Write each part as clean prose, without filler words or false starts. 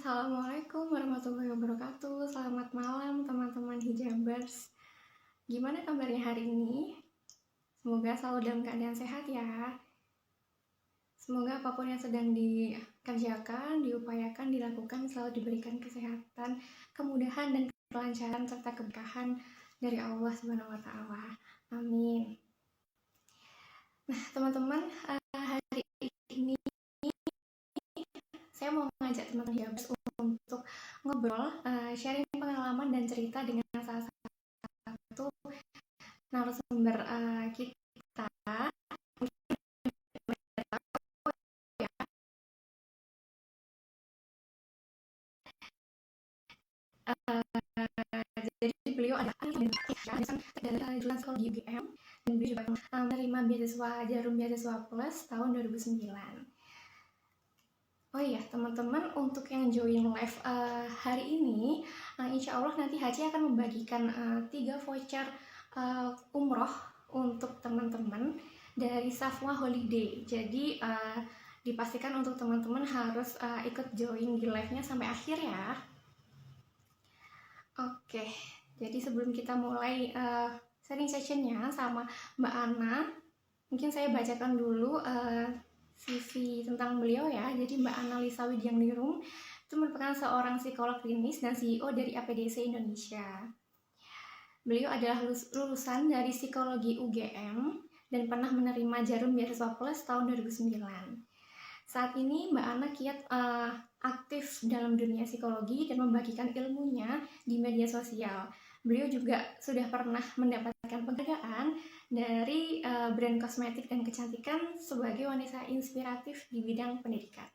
Assalamualaikum warahmatullahi wabarakatuh. Selamat malam teman-teman hijabers. Gimana kabarnya hari ini? Semoga selalu dalam keadaan sehat ya. Semoga apapun yang sedang dikerjakan, diupayakan, dilakukan selalu diberikan kesehatan, kemudahan dan kelancaran serta keberkahan dari Allah Subhanahu wa taala. Amin. Nah, teman-teman, hari ini saya mau ngajak teman-teman hijabers untuk ngobrol, sharing pengalaman dan cerita dengan salah satu narasumber kita. Jadi beliau adalah dari jurusan psikologi UGM dan beliau juga menerima beasiswa Jarum Beasiswa Plus tahun 2009. Oh iya teman-teman, untuk yang join live hari ini, insya Allah nanti Haji akan membagikan 3 voucher umroh untuk teman-teman dari Safwa Holiday. Jadi dipastikan untuk teman-teman harus ikut join di live-nya sampai akhir ya. Oke, jadi sebelum kita mulai sharing sessionnya sama Mbak Ana, mungkin saya bacakan dulu CV tentang beliau ya. Jadi Mbak Ana Lisa Widiangnirung itu merupakan seorang psikolog klinis dan CEO dari APDC Indonesia. Beliau adalah lulusan dari psikologi UGM dan pernah menerima Jarum Beasiswa Plus tahun 2009. Saat ini Mbak Ana kiat aktif dalam dunia psikologi dan membagikan ilmunya di media sosial. Beliau juga sudah pernah mendapatkan penghargaan dari brand kosmetik dan kecantikan sebagai wanita inspiratif di bidang pendidikan.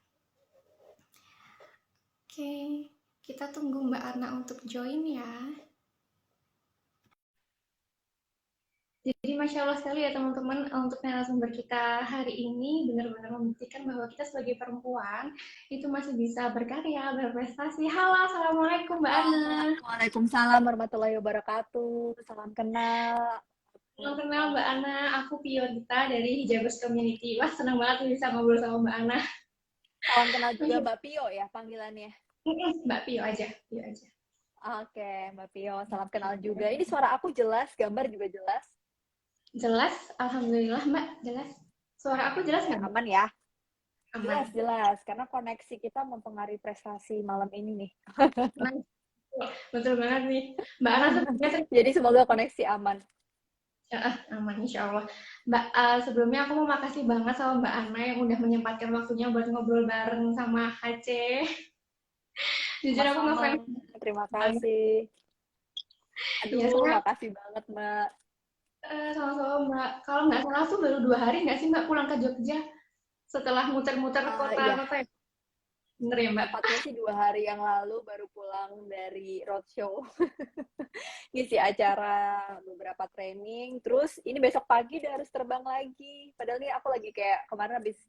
Oke, kita tunggu Mbak Ana untuk join ya. Jadi Masya Allah sekali ya teman-teman, untuk narasumber kita hari ini benar-benar membuktikan bahwa kita sebagai perempuan itu masih bisa berkarya, berprestasi. Halo, Assalamualaikum Mbak Ana. Waalaikumsalam warahmatullahi wabarakatuh. Salam kenal. Salam kenal Mbak Ana, aku Piorita dari Hijabers Community. Wah, senang banget bisa ngobrol sama Mbak Ana. Salam kenal juga Mbak Pio ya panggilannya. Mbak Pio aja, Pio aja. Oke, Mbak Pio, salam kenal juga. Ini suara aku jelas, gambar juga jelas. Jelas, Alhamdulillah Mbak, jelas. Suara aku jelas nggak? Aman ya? Aman. Jelas, karena koneksi kita mempengaruhi prestasi malam ini nih. Nah, betul banget nih. Mbak Ana sebelumnya Jadi semoga koneksi aman. ya, aman insya Allah. Mbak, sebelumnya aku mau makasih banget sama Mbak Ana yang udah menyempatkan waktunya buat ngobrol bareng sama Aceh. Jujur aku Sama-sama, ngefans terima banget. kasih. Iya, Aduh, soalnya makasih banget Mbak. sama-sama Mbak. Kalau nggak salah tuh baru 2 hari nggak sih Mbak pulang ke Jogja setelah muter-muter Iya, kota-kota ya? Bener ya Mbak? tepatnya sih 2 hari yang lalu baru pulang dari roadshow. Ngisi acara beberapa training, terus ini besok pagi udah harus terbang lagi. Padahal nih aku lagi kayak kemarin habis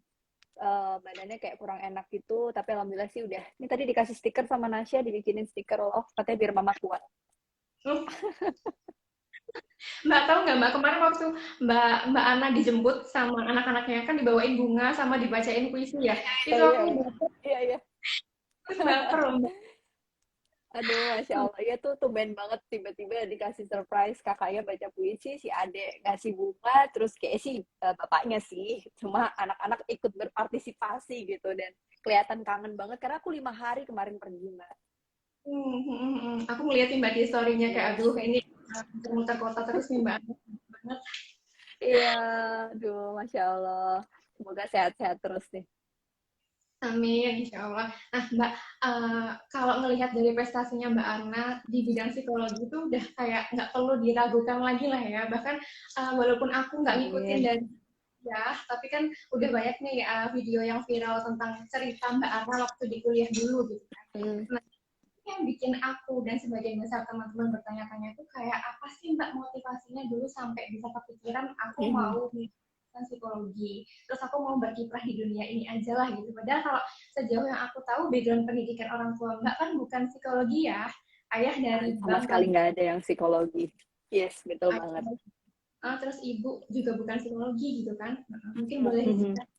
badannya kayak kurang enak gitu, tapi alhamdulillah sih udah. Ini tadi dikasih stiker sama Nasya, dibikinin stiker loh, katanya biar mama kuat. Mbak tahu nggak Mbak kemarin waktu Mbak Ana dijemput sama anak-anaknya kan dibawain bunga sama dibacain puisi ya. Itu Iya, aku iya. Iya, iya. terus baper loh Mbak. Aduh, Masya Allah. Ya tuh tumben banget tiba-tiba dikasih surprise. Kakaknya baca puisi, si adek ngasih bunga, terus kayak sih bapaknya sih. Cuma anak-anak ikut berpartisipasi gitu. Dan kelihatan kangen banget, karena aku 5 hari kemarin pergi, Mbak. Aku ngeliatin Mbak di story-nya kayak Iya, aduh ini muter-muter kota terus nih Mbak Ana. Banget. iya, aduh, Masya Allah. Semoga sehat-sehat terus nih. Amin, insya Allah. Nah, Mbak, kalau ngelihat dari prestasinya Mbak Ana di bidang psikologi itu udah kayak nggak perlu diragukan lagi lah ya. Bahkan walaupun aku nggak ngikutin Amin. dari ya, tapi kan udah banyak nih video yang viral tentang cerita Mbak Ana waktu di kuliah dulu gitu kan. Hmm. Nah, yang bikin aku dan sebagian besar teman-teman bertanya-tanya tuh kayak apa sih Mbak motivasinya dulu sampai bisa kepikiran aku Mhm. mau psikologi, terus aku mau berkiprah di dunia ini aja lah gitu. Padahal kalau sejauh yang aku tahu background pendidikan orang tua Mbak kan bukan psikologi ya, ayah dari Sama bank sekali tadi, nggak ada yang psikologi. Yes, betul banget. terus ibu juga bukan psikologi gitu kan. Mungkin boleh Mhm. diceritain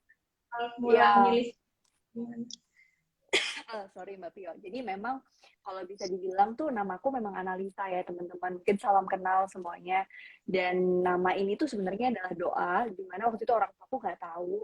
kalau Iya, mula milih. Sorry Mbak Pio. Jadi memang kalau bisa dibilang tuh namaku memang Analisa ya teman-teman. Mungkin salam kenal semuanya. Dan nama ini tuh sebenarnya adalah doa. Dimana waktu itu orang tuaku nggak tahu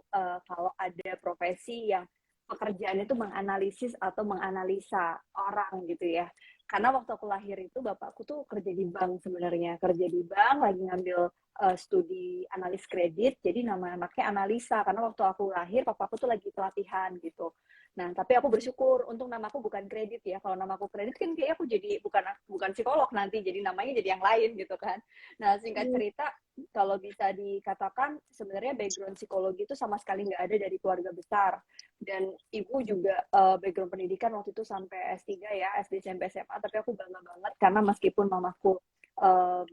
kalau ada profesi yang pekerjaannya itu menganalisis atau menganalisa orang gitu ya. Karena waktu aku lahir itu bapakku tuh kerja di bank sebenarnya. Kerja di bank, lagi ngambil studi analis kredit. Jadi nama anaknya Analisa. Karena waktu aku lahir, papaku tuh lagi pelatihan gitu. Nah, tapi aku bersyukur untung namaku bukan kredit ya. Kalau namaku kredit kan kayak aku jadi bukan bukan psikolog nanti, jadi namanya jadi yang lain gitu kan. Nah, singkat cerita, kalau bisa dikatakan sebenarnya background psikologi itu sama sekali nggak ada dari keluarga besar. Dan ibu juga background pendidikan waktu itu sampai S3 ya, SD, SMP, SMA. Tapi aku bangga banget karena meskipun mamaku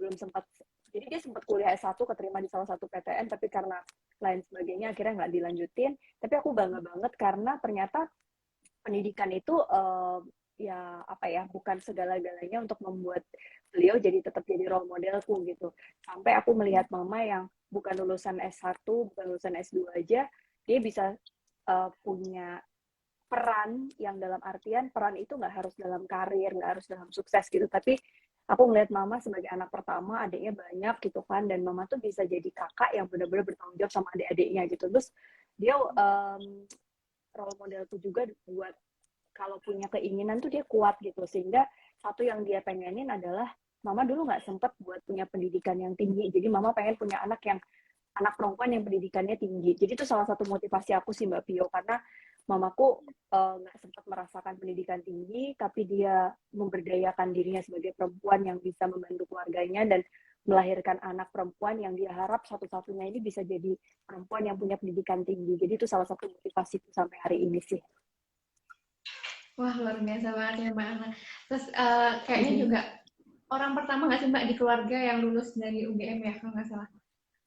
belum sempat, jadi dia sempat kuliah S1, keterima di salah satu PTN, tapi karena lain sebagainya akhirnya nggak dilanjutin. Tapi aku bangga banget karena ternyata pendidikan itu ya apa ya, bukan segala-galanya untuk membuat beliau jadi tetap jadi role modelku gitu. Sampai aku melihat mama yang bukan lulusan S1, bukan lulusan S2 aja, dia bisa punya peran yang dalam artian peran itu nggak harus dalam karir, nggak harus dalam sukses gitu, tapi aku ngeliat mama sebagai anak pertama, adiknya banyak gitu kan, dan mama tuh bisa jadi kakak yang benar-benar bertanggung jawab sama adik-adiknya gitu. Terus dia role modelku juga buat kalau punya keinginan tuh dia kuat gitu, sehingga satu yang dia pengenin adalah mama dulu nggak sempet buat punya pendidikan yang tinggi, jadi mama pengen punya anak perempuan yang pendidikannya tinggi. Jadi itu salah satu motivasi aku sih Mbak Pio, karena mamaku nggak sempat merasakan pendidikan tinggi, tapi dia memberdayakan dirinya sebagai perempuan yang bisa membantu keluarganya dan melahirkan anak perempuan yang dia harap satu-satunya ini bisa jadi perempuan yang punya pendidikan tinggi. Jadi itu salah satu motivasiku sampai hari ini sih. Wah, luar biasa banget ya Mbak Ana. Terus kayaknya juga orang pertama nggak sih Mbak di keluarga yang lulus dari UGM ya, kalau nggak salah.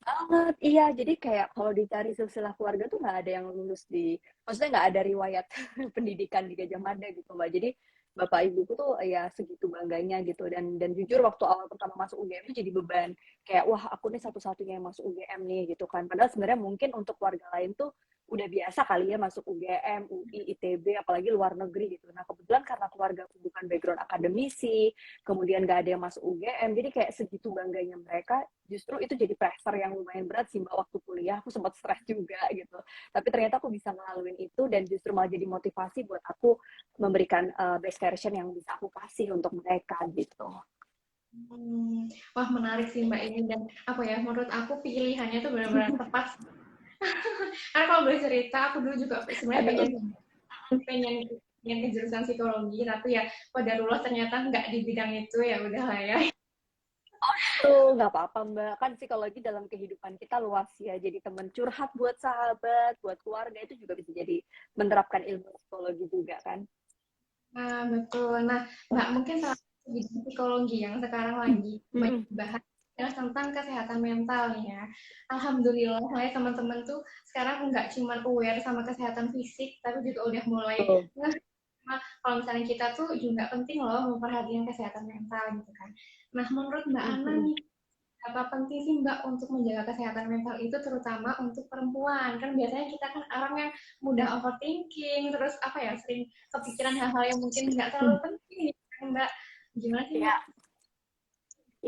Banget, iya. Jadi kayak kalau dicari silsilah keluarga tuh nggak ada yang lulus di, maksudnya nggak ada riwayat pendidikan di Gajah Mada gitu Mbak. Jadi bapak ibuku tuh ya segitu bangganya gitu. Dan jujur waktu awal pertama masuk UGM itu jadi beban. Kayak wah aku nih satu-satunya yang masuk UGM nih gitu kan. Padahal sebenarnya mungkin untuk keluarga lain tuh udah biasa kali ya masuk UGM, UI, ITB, apalagi luar negeri gitu. Nah kebetulan karena keluarga aku bukan background akademisi, kemudian gak ada yang masuk UGM, jadi kayak segitu bangganya mereka, justru itu jadi pressure yang lumayan berat sih Mbak waktu kuliah. Aku sempat stres juga gitu, tapi ternyata aku bisa ngelaluin itu dan justru malah jadi motivasi buat aku memberikan best version yang bisa aku kasih untuk mereka gitu. Wah, menarik sih Mbak ini, dan apa ya, menurut aku pilihannya tuh benar-benar tepat. Karena kalau boleh cerita, aku dulu juga sebenarnya pengen Aduh, pengen pengen ke jurusan psikologi, tapi ya pada lulus ternyata nggak di bidang itu, ya udahlah ya. tuh nggak apa-apa Mbak, kan psikologi dalam kehidupan kita luas ya, jadi teman curhat buat sahabat, buat keluarga itu juga bisa jadi menerapkan ilmu psikologi juga kan. Nah, betul. Nah, Mbak, mungkin salah satu bidang psikologi yang sekarang lagi banyak dibahas adalah tentang kesehatan mental nih ya. Alhamdulillah, saya teman-teman tuh sekarang nggak cuma aware sama kesehatan fisik, tapi juga udah mulai Tuh. kalau misalnya kita tuh juga penting loh memperhatikan kesehatan mental gitu kan. Nah, menurut Mbak Ana nih, apa penting sih Mbak untuk menjaga kesehatan mental itu terutama untuk perempuan? Kan biasanya kita kan orang yang mudah overthinking, terus apa ya, sering kepikiran hal-hal yang mungkin nggak terlalu penting gitu kan Mbak. Gimana sih Mbak? Iya,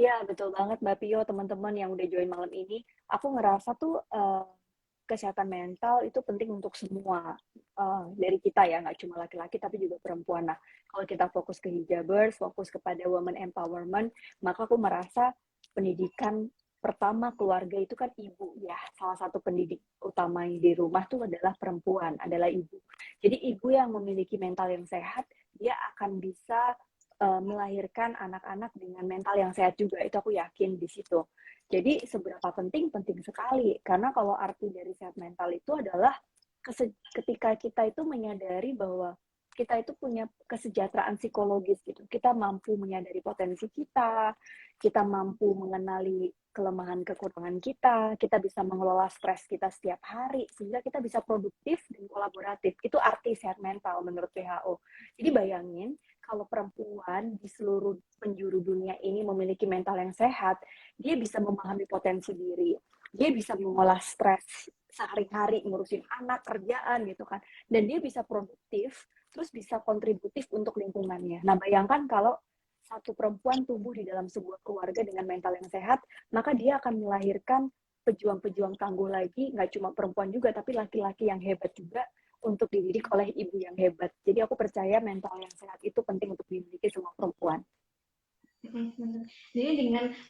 iya betul banget Mbak Pio, teman-teman yang udah join malam ini. Aku ngerasa tuh kesehatan mental itu penting untuk semua dari kita ya, nggak cuma laki-laki tapi juga perempuan. Nah, kalau kita fokus ke hijabers, fokus kepada women empowerment, maka aku merasa pendidikan pertama keluarga itu kan ibu ya. Salah satu pendidik utama di rumah tuh adalah perempuan, adalah ibu. Jadi ibu yang memiliki mental yang sehat, dia akan bisa melahirkan anak-anak dengan mental yang sehat juga. Itu aku yakin di situ. Jadi seberapa penting, penting sekali. Karena kalau arti dari sehat mental itu adalah ketika kita itu menyadari bahwa kita itu punya kesejahteraan psikologis gitu. Kita mampu menyadari potensi kita mampu mengenali kelemahan kekurangan kita bisa mengelola stres kita setiap hari, sehingga kita bisa produktif dan kolaboratif. Itu arti sehat mental menurut WHO. Jadi bayangin, kalau perempuan di seluruh penjuru dunia ini memiliki mental yang sehat, dia bisa memahami potensi diri, dia bisa mengolah stres sehari-hari ngurusin anak, kerjaan gitu kan, dan dia bisa produktif terus bisa kontributif untuk lingkungannya. Nah, bayangkan kalau satu perempuan tumbuh di dalam sebuah keluarga dengan mental yang sehat, maka dia akan melahirkan pejuang-pejuang tangguh lagi, nggak cuma perempuan juga, tapi laki-laki yang hebat juga untuk dididik oleh ibu yang hebat. Jadi aku percaya mental yang sehat itu penting untuk dimiliki semua perempuan. Benar. Jadi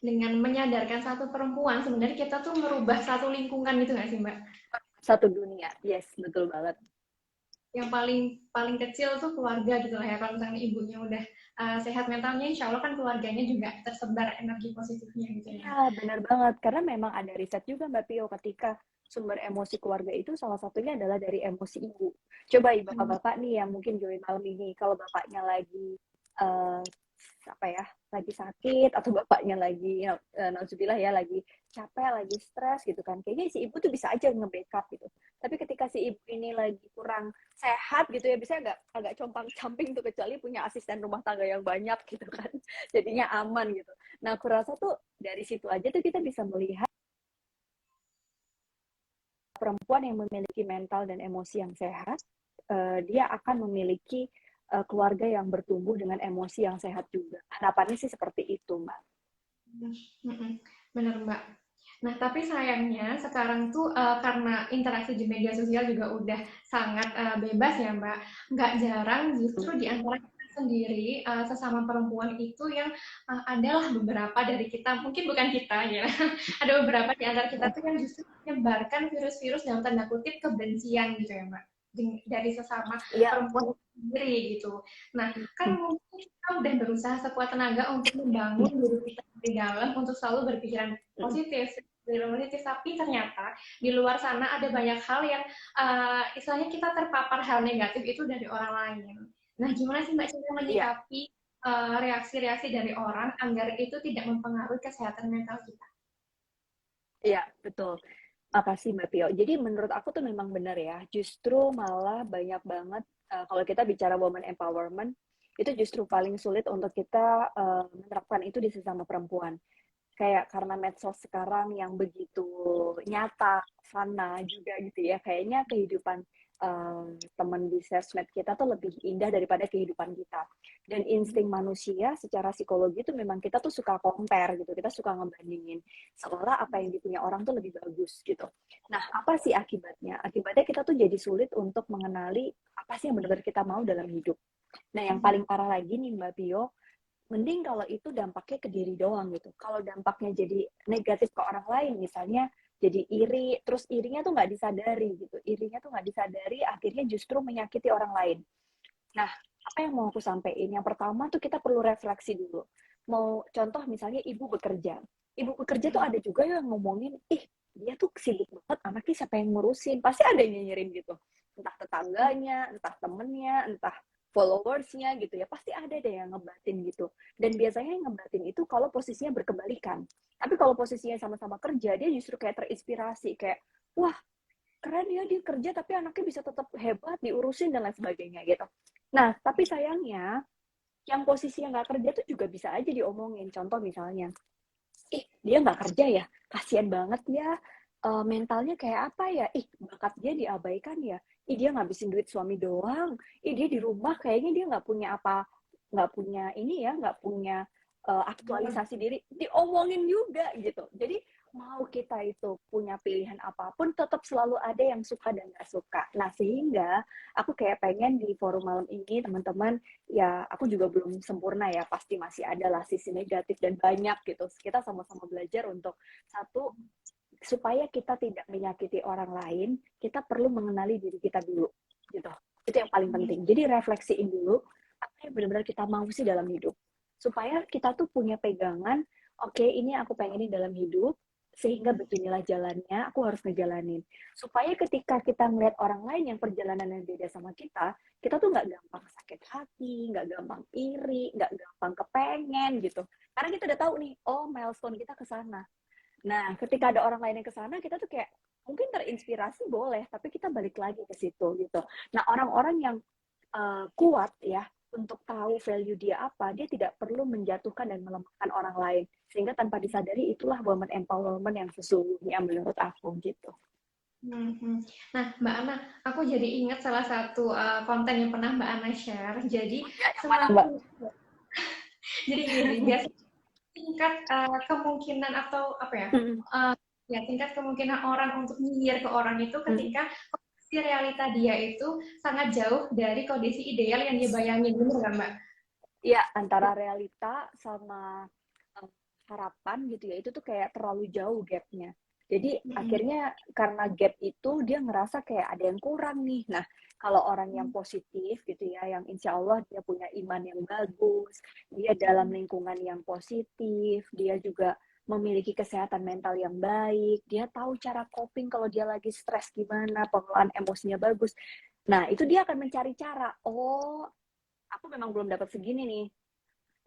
dengan menyadarkan satu perempuan, sebenarnya kita tuh merubah satu lingkungan gitu nggak sih Mbak? Satu dunia, yes, betul banget. Yang paling paling kecil tuh keluarga gitu lah ya. Kalau misalnya ibunya udah sehat mentalnya, insya Allah kan keluarganya juga tersebar energi positifnya gitu ya. Iya, benar banget. Karena memang ada riset juga Mbak Pio, ketika sumber emosi keluarga itu salah satunya adalah dari emosi ibu. Coba ibu bapak-bapak nih yang mungkin join malam ini, kalau bapaknya lagi uh, apa ya, lagi sakit atau bapaknya lagi nauzubillah ya, lagi capek, lagi stres gitu kan. Kayaknya si ibu tuh bisa aja nge-backup gitu. Tapi ketika si ibu ini lagi kurang sehat gitu ya, bisa agak compang-camping tuh, kecuali punya asisten rumah tangga yang banyak gitu kan. Jadinya aman gitu. Nah, aku rasa tuh dari situ aja tuh kita bisa melihat perempuan yang memiliki mental dan emosi yang sehat, dia akan memiliki keluarga yang bertumbuh dengan emosi yang sehat juga. Harapannya sih seperti itu, Mbak. Bener Mbak. Nah, tapi sayangnya sekarang tuh karena interaksi di media sosial juga udah sangat bebas ya, Mbak. Nggak jarang justru di antara kita sendiri, sesama perempuan itu yang adalah beberapa dari kita, mungkin bukan kita ya, ada beberapa di antara kita tuh yang justru menyebarkan virus-virus dalam tanda kutip kebencian gitu ya, Mbak. Dari sesama Iya. perempuan sendiri gitu. Nah, kan mungkin kita udah berusaha sekuat tenaga untuk membangun diri kita dari dalam untuk selalu berpikiran positif, positif, tapi ternyata di luar sana ada banyak hal yang istilahnya kita terpapar hal negatif itu dari orang lain. Nah, gimana sih Mbak cara Iya, menyikapi reaksi-reaksi dari orang agar itu tidak mempengaruhi kesehatan mental kita? iya, betul. Makasih Mbak Pio. Jadi menurut aku tuh memang benar ya. Justru malah banyak banget kalau kita bicara woman empowerment, itu justru paling sulit untuk kita menerapkan itu di sesama perempuan. Kayak karena medsos sekarang yang begitu nyata sana juga gitu ya, kayaknya kehidupan teman di sosmed kita tuh lebih indah daripada kehidupan kita. Dan insting manusia secara psikologi itu memang kita tuh suka compare gitu, kita suka ngebandingin seolah apa yang dipunya orang tuh lebih bagus gitu. Nah, apa sih akibatnya? Akibatnya kita tuh jadi sulit untuk mengenali apa sih yang benar-benar kita mau dalam hidup. Nah, yang paling parah lagi nih Mbak Pio, mending kalau itu dampaknya ke diri doang gitu. Kalau dampaknya jadi negatif ke orang lain, misalnya jadi iri, terus irinya tuh nggak disadari gitu. Irinya tuh nggak disadari, akhirnya justru menyakiti orang lain. Nah, apa yang mau aku sampaikan? Yang pertama tuh kita perlu refleksi dulu. Mau contoh misalnya ibu bekerja. Ibu bekerja tuh ada juga yang ngomongin, ih dia tuh sibuk banget, anaknya siapa yang ngurusin? Pasti ada yang nyinyirin gitu. Entah tetangganya, entah temennya, entah followersnya gitu ya. Pasti ada deh yang ngebatin gitu. Dan biasanya yang ngebatin itu kalau posisinya berkebalikan. Tapi kalau posisinya sama-sama kerja, dia justru kayak terinspirasi. Kayak, wah keren ya dia kerja tapi anaknya bisa tetap hebat, diurusin dan lain sebagainya gitu. Nah, tapi sayangnya yang posisinya nggak kerja tuh juga bisa aja diomongin. Contoh misalnya, ih dia nggak kerja ya, kasihan banget ya, mentalnya kayak apa ya, ih bakat dia diabaikan ya, ih dia ngabisin duit suami doang, ih dia di rumah kayaknya dia nggak punya apa, nggak punya ini ya, nggak punya aktualisasi diri, diomongin juga gitu. Jadi mau kita itu punya pilihan apapun, tetap selalu ada yang suka dan nggak suka. Nah sehingga aku kayak pengen di forum malam ini teman-teman, ya aku juga belum sempurna ya, pasti masih ada lah sisi negatif dan banyak gitu. Kita sama-sama belajar untuk satu, supaya kita tidak menyakiti orang lain, kita perlu mengenali diri kita dulu gitu. Itu yang paling penting. Jadi refleksiin dulu apa yang benar-benar kita mau sih dalam hidup. Supaya kita tuh punya pegangan, oke okay, ini aku pengen ini dalam hidup, sehingga beginilah jalannya, aku harus ngejalanin. Supaya ketika kita melihat orang lain yang perjalanan yang beda sama kita tuh nggak gampang sakit hati, nggak gampang iri, nggak gampang kepengen gitu. Karena kita udah tahu nih, oh milestone kita ke sana. Nah, ketika ada orang lain yang ke sana, kita tuh kayak mungkin terinspirasi boleh, tapi kita balik lagi ke situ gitu. Nah, orang-orang yang kuat ya untuk tahu value dia apa, dia tidak perlu menjatuhkan dan melemahkan orang lain. Sehingga tanpa disadari itulah woman empowerment yang sesungguhnya menurut aku gitu. Mhm. Nah, Mbak Ana, aku jadi ingat salah satu konten yang pernah Mbak Ana share. Jadi Ya, yang mana Mbak? semakin jadi gini, biasanya tingkat kemungkinan atau apa ya? Mm-mm. eh, ya tingkat kemungkinan orang untuk nyinyir ke orang itu Mm-mm. ketika kondisi realita dia itu sangat jauh dari kondisi ideal yang dia bayangin, bener nggak Mbak? Iya, antara realita sama eh, harapan gitu ya, itu tuh kayak terlalu jauh gapnya. Jadi Mm-mm. akhirnya karena gap itu dia ngerasa kayak ada yang kurang nih. Nah, kalau orang yang positif gitu ya, yang insya Allah dia punya iman yang bagus, dia dalam lingkungan yang positif, dia juga memiliki kesehatan mental yang baik, dia tahu cara coping kalau dia lagi stres gimana, pengelolaan emosinya bagus. Nah, itu dia akan mencari cara. Oh, aku memang belum dapat segini nih,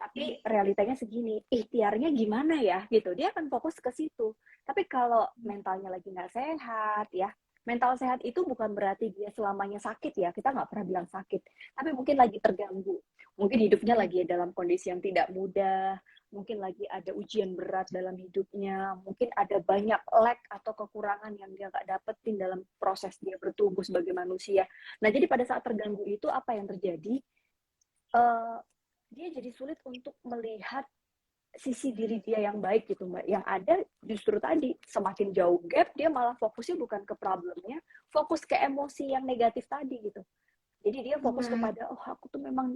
tapi realitanya segini, ikhtiarnya gimana ya gitu, dia akan fokus ke situ. Tapi kalau mentalnya lagi nggak sehat ya, mental sehat itu bukan berarti dia selamanya sakit ya, kita nggak pernah bilang sakit, tapi mungkin lagi terganggu, mungkin hidupnya Mm-mm. lagi dalam kondisi yang tidak mudah, mungkin lagi ada ujian berat dalam hidupnya, mungkin ada banyak lack atau kekurangan yang dia nggak dapetin dalam proses dia bertumbuh sebagai manusia. Nah, jadi pada saat terganggu itu apa yang terjadi? uh, dia jadi sulit untuk melihat sisi diri dia yang baik gitu Mbak. Yang ada justru tadi semakin jauh gap dia malah fokusnya bukan ke problemnya, fokus ke emosi yang negatif tadi gitu. Jadi dia fokus Nah, kepada oh aku tuh memang,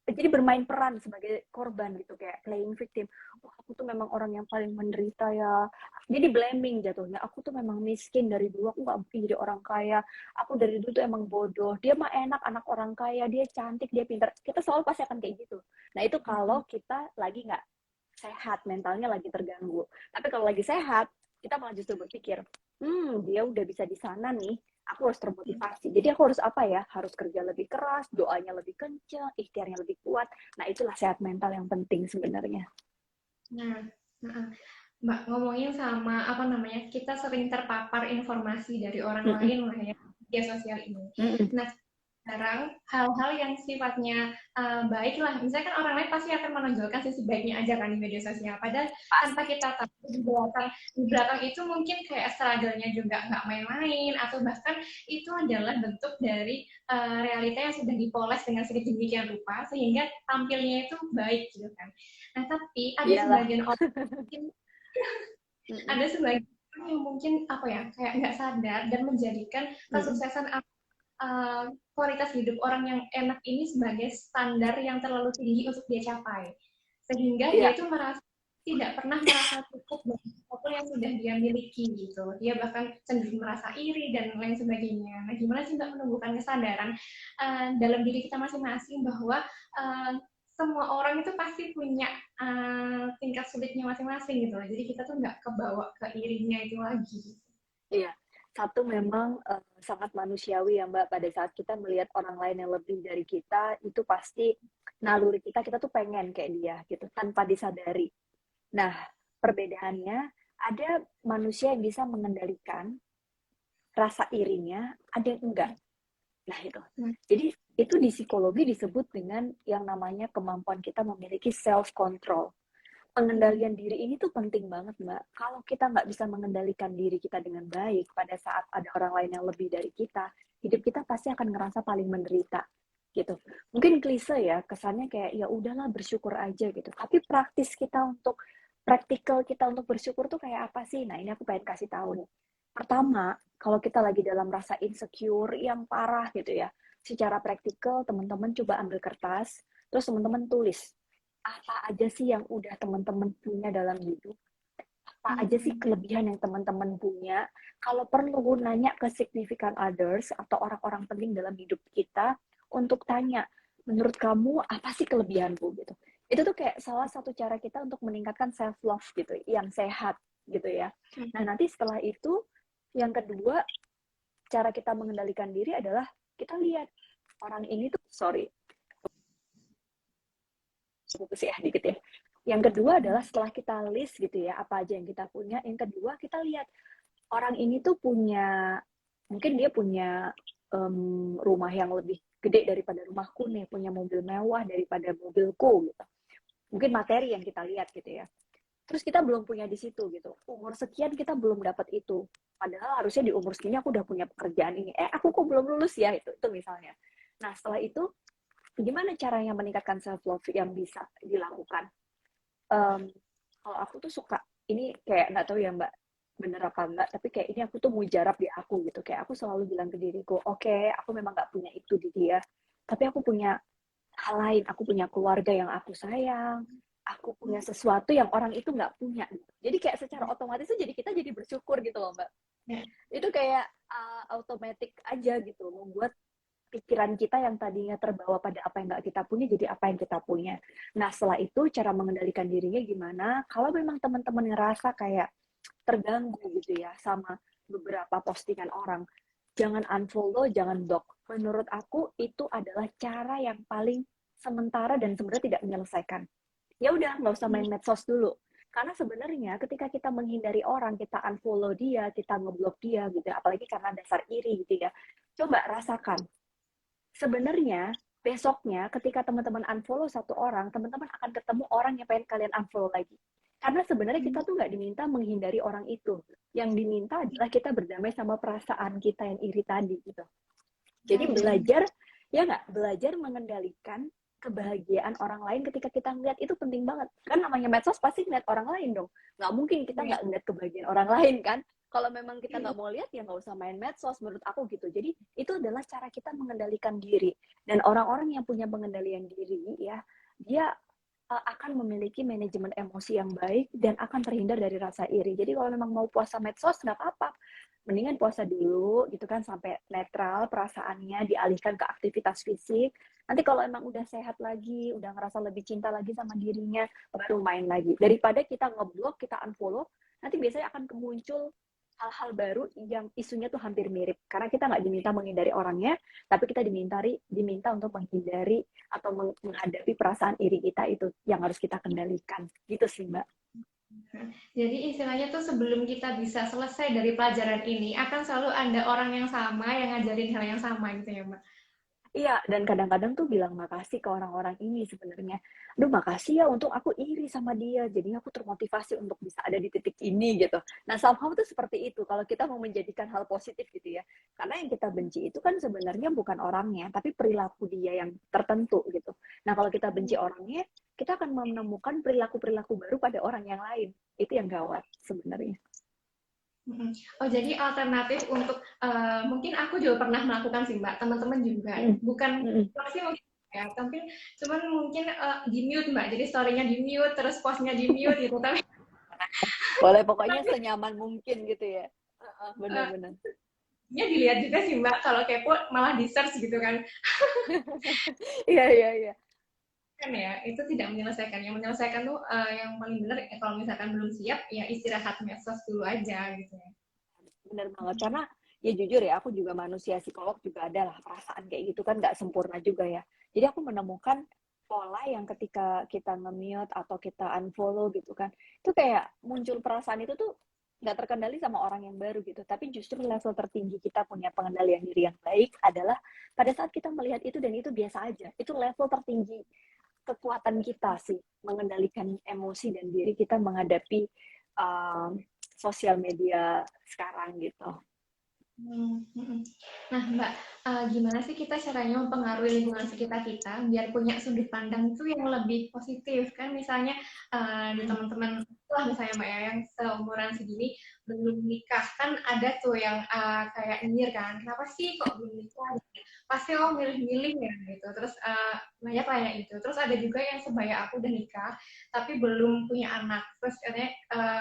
jadi bermain peran sebagai korban gitu kayak playing victim. Oh aku tuh memang orang yang paling menderita ya. Jadi blaming jatuhnya. Aku tuh memang miskin dari dulu, aku nggak mungkin jadi orang kaya. Aku dari dulu tuh emang bodoh. Dia mah enak anak orang kaya, dia cantik, dia pintar. Kita selalu pasti akan kayak gitu. Nah itu kalau kita lagi nggak sehat, mentalnya lagi terganggu. Tapi kalau lagi sehat, kita malah justru berpikir, dia udah bisa di sana nih, aku harus termotivasi. Jadi aku harus apa ya? Harus kerja lebih keras, doanya lebih kenceng, ikhtiarnya lebih kuat. Nah, itulah sehat mental yang penting sebenarnya. nah, nah, Mbak ngomongin sama apa namanya, kita sering terpapar informasi dari orang Mm-mm, lain lah ya, media sosial ini. mm-mm, Nah, sekarang hal-hal yang sifatnya baik lah, misalkan orang lain pasti akan menonjolkan sisi baiknya aja kan di media sosial. Padahal tanpa pasti. kita tahu di belakang itu mungkin kayak struggle-nya juga nggak main-main, atau bahkan itu adalah bentuk dari realita yang sudah dipoles dengan sedemikian rupa sehingga tampilnya itu baik gitu kan. Nah, tapi ada Iyalah. sebagian orang mungkin Mm-mm, ada sebagian orang yang mungkin apa ya kayak nggak sadar dan menjadikan mm-mm. kesuksesan kualitas hidup orang yang enak ini sebagai standar yang terlalu tinggi untuk dia capai, sehingga dia Iya, itu merasa tidak pernah merasa cukup dengan apapun yang sudah dia miliki gitu. Dia bahkan cenderung merasa iri dan lain sebagainya. Nah, gimana sih Mbak menumbuhkan kesadaran dalam diri kita masing-masing bahwa uh, semua orang itu pasti punya tingkat sulitnya masing-masing gitu. Jadi kita tuh nggak kebawa ke irinya itu lagi. iya. Satu memang sangat manusiawi ya Mbak, pada saat kita melihat orang lain yang lebih dari kita, itu pasti naluri kita tuh pengen kayak dia gitu, tanpa disadari. Nah, perbedaannya ada manusia yang bisa mengendalikan rasa irinya, ada yang enggak. Nah, itu. Nah, Jadi, itu di psikologi disebut dengan yang namanya kemampuan kita memiliki self-control. Pengendalian diri ini tuh penting banget, Mbak. Kalau kita nggak bisa mengendalikan diri kita dengan baik pada saat ada orang lain yang lebih dari kita, hidup kita pasti akan ngerasa paling menderita gitu. Mungkin klise ya, kesannya kayak ya udahlah bersyukur aja gitu. Tapi praktikal kita untuk bersyukur tuh kayak apa sih? Nah, ini aku pengen kasih tahu nih. Pertama, kalau kita lagi dalam rasa insecure yang parah gitu ya, secara praktikal teman-teman coba ambil kertas, terus teman-teman tulis apa aja sih yang udah teman-teman punya dalam hidup, apa aja sih kelebihan yang teman-teman punya. Kalau perlu nanya ke significant others atau orang-orang penting dalam hidup kita untuk tanya, menurut kamu apa sih kelebihanku gitu. Itu tuh kayak salah satu cara kita untuk meningkatkan self love gitu, yang sehat gitu ya. Nah, nanti setelah itu yang kedua, cara kita mengendalikan diri adalah kita lihat orang ini tuh, sorry, fokus ya dikit ya. Yang kedua adalah setelah kita list gitu ya, apa aja yang kita punya. Yang kedua kita lihat orang ini tuh punya, mungkin dia punya rumah yang lebih gede daripada rumahku nih, punya mobil mewah daripada mobilku gitu. Mungkin materi yang kita lihat gitu ya. terus kita belum punya di situ gitu. Umur sekian kita belum dapat itu. Padahal harusnya di umur segini aku udah punya pekerjaan ini. Aku kok belum lulus ya, itu misalnya. Nah, setelah itu gimana caranya meningkatkan self love yang bisa dilakukan? Kalau aku tuh suka, ini kayak nggak tahu ya Mbak, bener apa enggak, tapi kayak ini aku tuh mujarab di aku gitu. Kayak aku selalu bilang ke diriku, oke, aku memang nggak punya itu di dia, tapi aku punya hal lain, aku punya keluarga yang aku sayang, aku punya sesuatu yang orang itu nggak punya. Jadi kayak secara otomatis tuh jadi kita jadi bersyukur gitu loh Mbak. Ya. Itu kayak automatic aja gitu, membuat pikiran kita yang tadinya terbawa pada apa yang nggak kita punya jadi apa yang kita punya. Nah setelah itu cara mengendalikan dirinya gimana? Kalau memang teman-teman ngerasa kayak terganggu gitu ya sama beberapa postingan orang, jangan unfollow, jangan block. Menurut aku itu adalah cara yang paling sementara dan sebenarnya tidak menyelesaikan. Ya udah nggak usah main medsos dulu. Karena sebenarnya ketika kita menghindari orang, kita unfollow dia, kita ngeblok dia gitu, apalagi karena dasar iri gitu ya. Coba rasakan sebenarnya besoknya ketika teman-teman unfollow satu orang, teman-teman akan ketemu orang yang pengen kalian unfollow lagi. Karena sebenarnya kita tuh nggak diminta menghindari orang itu. Yang diminta adalah kita berdamai sama perasaan kita yang iri tadi gitu. Jadi belajar, ya nggak? Belajar mengendalikan kebahagiaan orang lain ketika kita ngeliat itu penting banget. Kan namanya medsos pasti ngeliat orang lain dong. Nggak mungkin kita nggak ngeliat kebahagiaan orang lain kan. Kalau memang kita nggak mau lihat ya nggak usah main medsos menurut aku gitu. Jadi itu adalah cara kita mengendalikan diri. Dan orang-orang yang punya pengendalian diri ya, dia akan memiliki manajemen emosi yang baik dan akan terhindar dari rasa iri. Jadi kalau memang mau puasa medsos nggak apa-apa, mendingan puasa dulu gitu kan sampai netral perasaannya, dialihkan ke aktivitas fisik. Nanti kalau emang udah sehat lagi, udah ngerasa lebih cinta lagi sama dirinya, baru main lagi. Daripada kita ngeblok, kita unfollow, nanti biasanya akan muncul hal-hal baru yang isunya tuh hampir mirip. Karena kita nggak diminta menghindari orangnya, tapi kita diminta untuk menghindari atau menghadapi perasaan iri kita itu yang harus kita kendalikan. Gitu sih, Mbak. Jadi istilahnya tuh sebelum kita bisa selesai dari pelajaran ini, akan selalu ada orang yang sama yang ngajarin hal yang sama gitu ya, Mbak. Iya, dan kadang-kadang tuh bilang makasih ke orang-orang ini sebenarnya. Aduh, makasih ya untuk aku iri sama dia. Jadinya aku termotivasi untuk bisa ada di titik ini gitu. Nah, somehow tuh seperti itu. Kalau kita mau menjadikan hal positif gitu ya. Karena yang kita benci itu kan sebenarnya bukan orangnya, tapi perilaku dia yang tertentu gitu. Nah, kalau kita benci orangnya, kita akan menemukan perilaku-perilaku baru pada orang yang lain. Itu yang gawat sebenarnya. Oh, jadi alternatif untuk mungkin aku juga pernah melakukan sih, Mbak. Teman-teman juga. Bukan pasti mungkin ya, tapi cuman mungkin di mute, Mbak. Jadi story-nya di mute, terus post-nya di mute gitu. Tapi Boleh pokoknya senyaman mungkin gitu ya. Benar-benar. ya dilihat juga sih, Mbak. Kalau kepo malah di search gitu kan. Iya, iya, iya. Kan ya, itu tidak menyelesaikan. Yang menyelesaikan tuh yang paling benar ya, kalau misalkan belum siap, ya istirahat medsos dulu aja gitu ya. Bener banget, karena ya jujur ya, aku juga manusia, psikolog juga ada lah perasaan kayak gitu kan, nggak sempurna juga ya. Jadi aku menemukan pola yang ketika kita nge-mute atau kita unfollow gitu kan, itu kayak muncul perasaan itu tuh nggak terkendali sama orang yang baru gitu, tapi justru level tertinggi kita punya pengendalian diri yang baik adalah pada saat kita melihat itu dan itu biasa aja, itu level tertinggi kekuatan kita sih, mengendalikan emosi dan diri kita menghadapi um, sosial media sekarang gitu. Nah, Mbak, gimana sih kita caranya mempengaruhi lingkungan sekitar kita biar punya sudut pandang itu yang lebih positif kan? Misalnya di teman-teman lah misalnya Mbak ya yang seumuran segini belum nikah kan ada tuh yang kayak nyindir kan, kenapa sih kok belum nikah? Pasti oh milih-milih ya gitu. Terus banyak lah yang itu. Terus ada juga yang sebaya aku udah nikah tapi belum punya anak. Terus katanya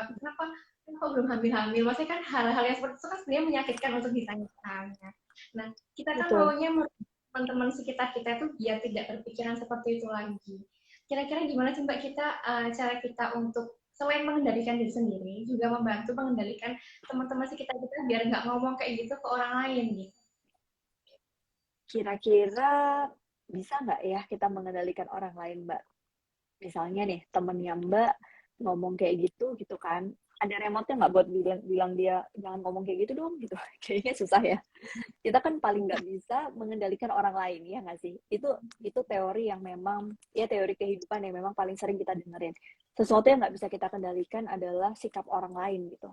kenapa kok belum hamil-hamil? Maksudnya kan hal-hal yang seperti itu kan sebenarnya menyakitkan untuk ditanyakan. Ya. Nah, kita kan Betul. maunya teman-teman sekitar kita itu biar tidak berpikiran seperti itu lagi. Kira-kira gimana sih Mbak kita cara kita untuk selain mengendalikan diri sendiri, juga membantu mengendalikan teman-teman sekitar kita biar nggak ngomong kayak gitu ke orang lain gitu. Kira-kira bisa nggak ya kita mengendalikan orang lain, Mbak? Misalnya nih, temennya Mbak ngomong kayak gitu kan. ada remote-nya nggak buat bilang dia jangan ngomong kayak gitu dong gitu. Kayaknya susah ya. Kita kan paling nggak bisa mengendalikan orang lain, ya nggak sih? Itu teori yang memang ya teori kehidupan yang memang paling sering kita dengerin. Sesuatu yang nggak bisa kita kendalikan adalah sikap orang lain gitu.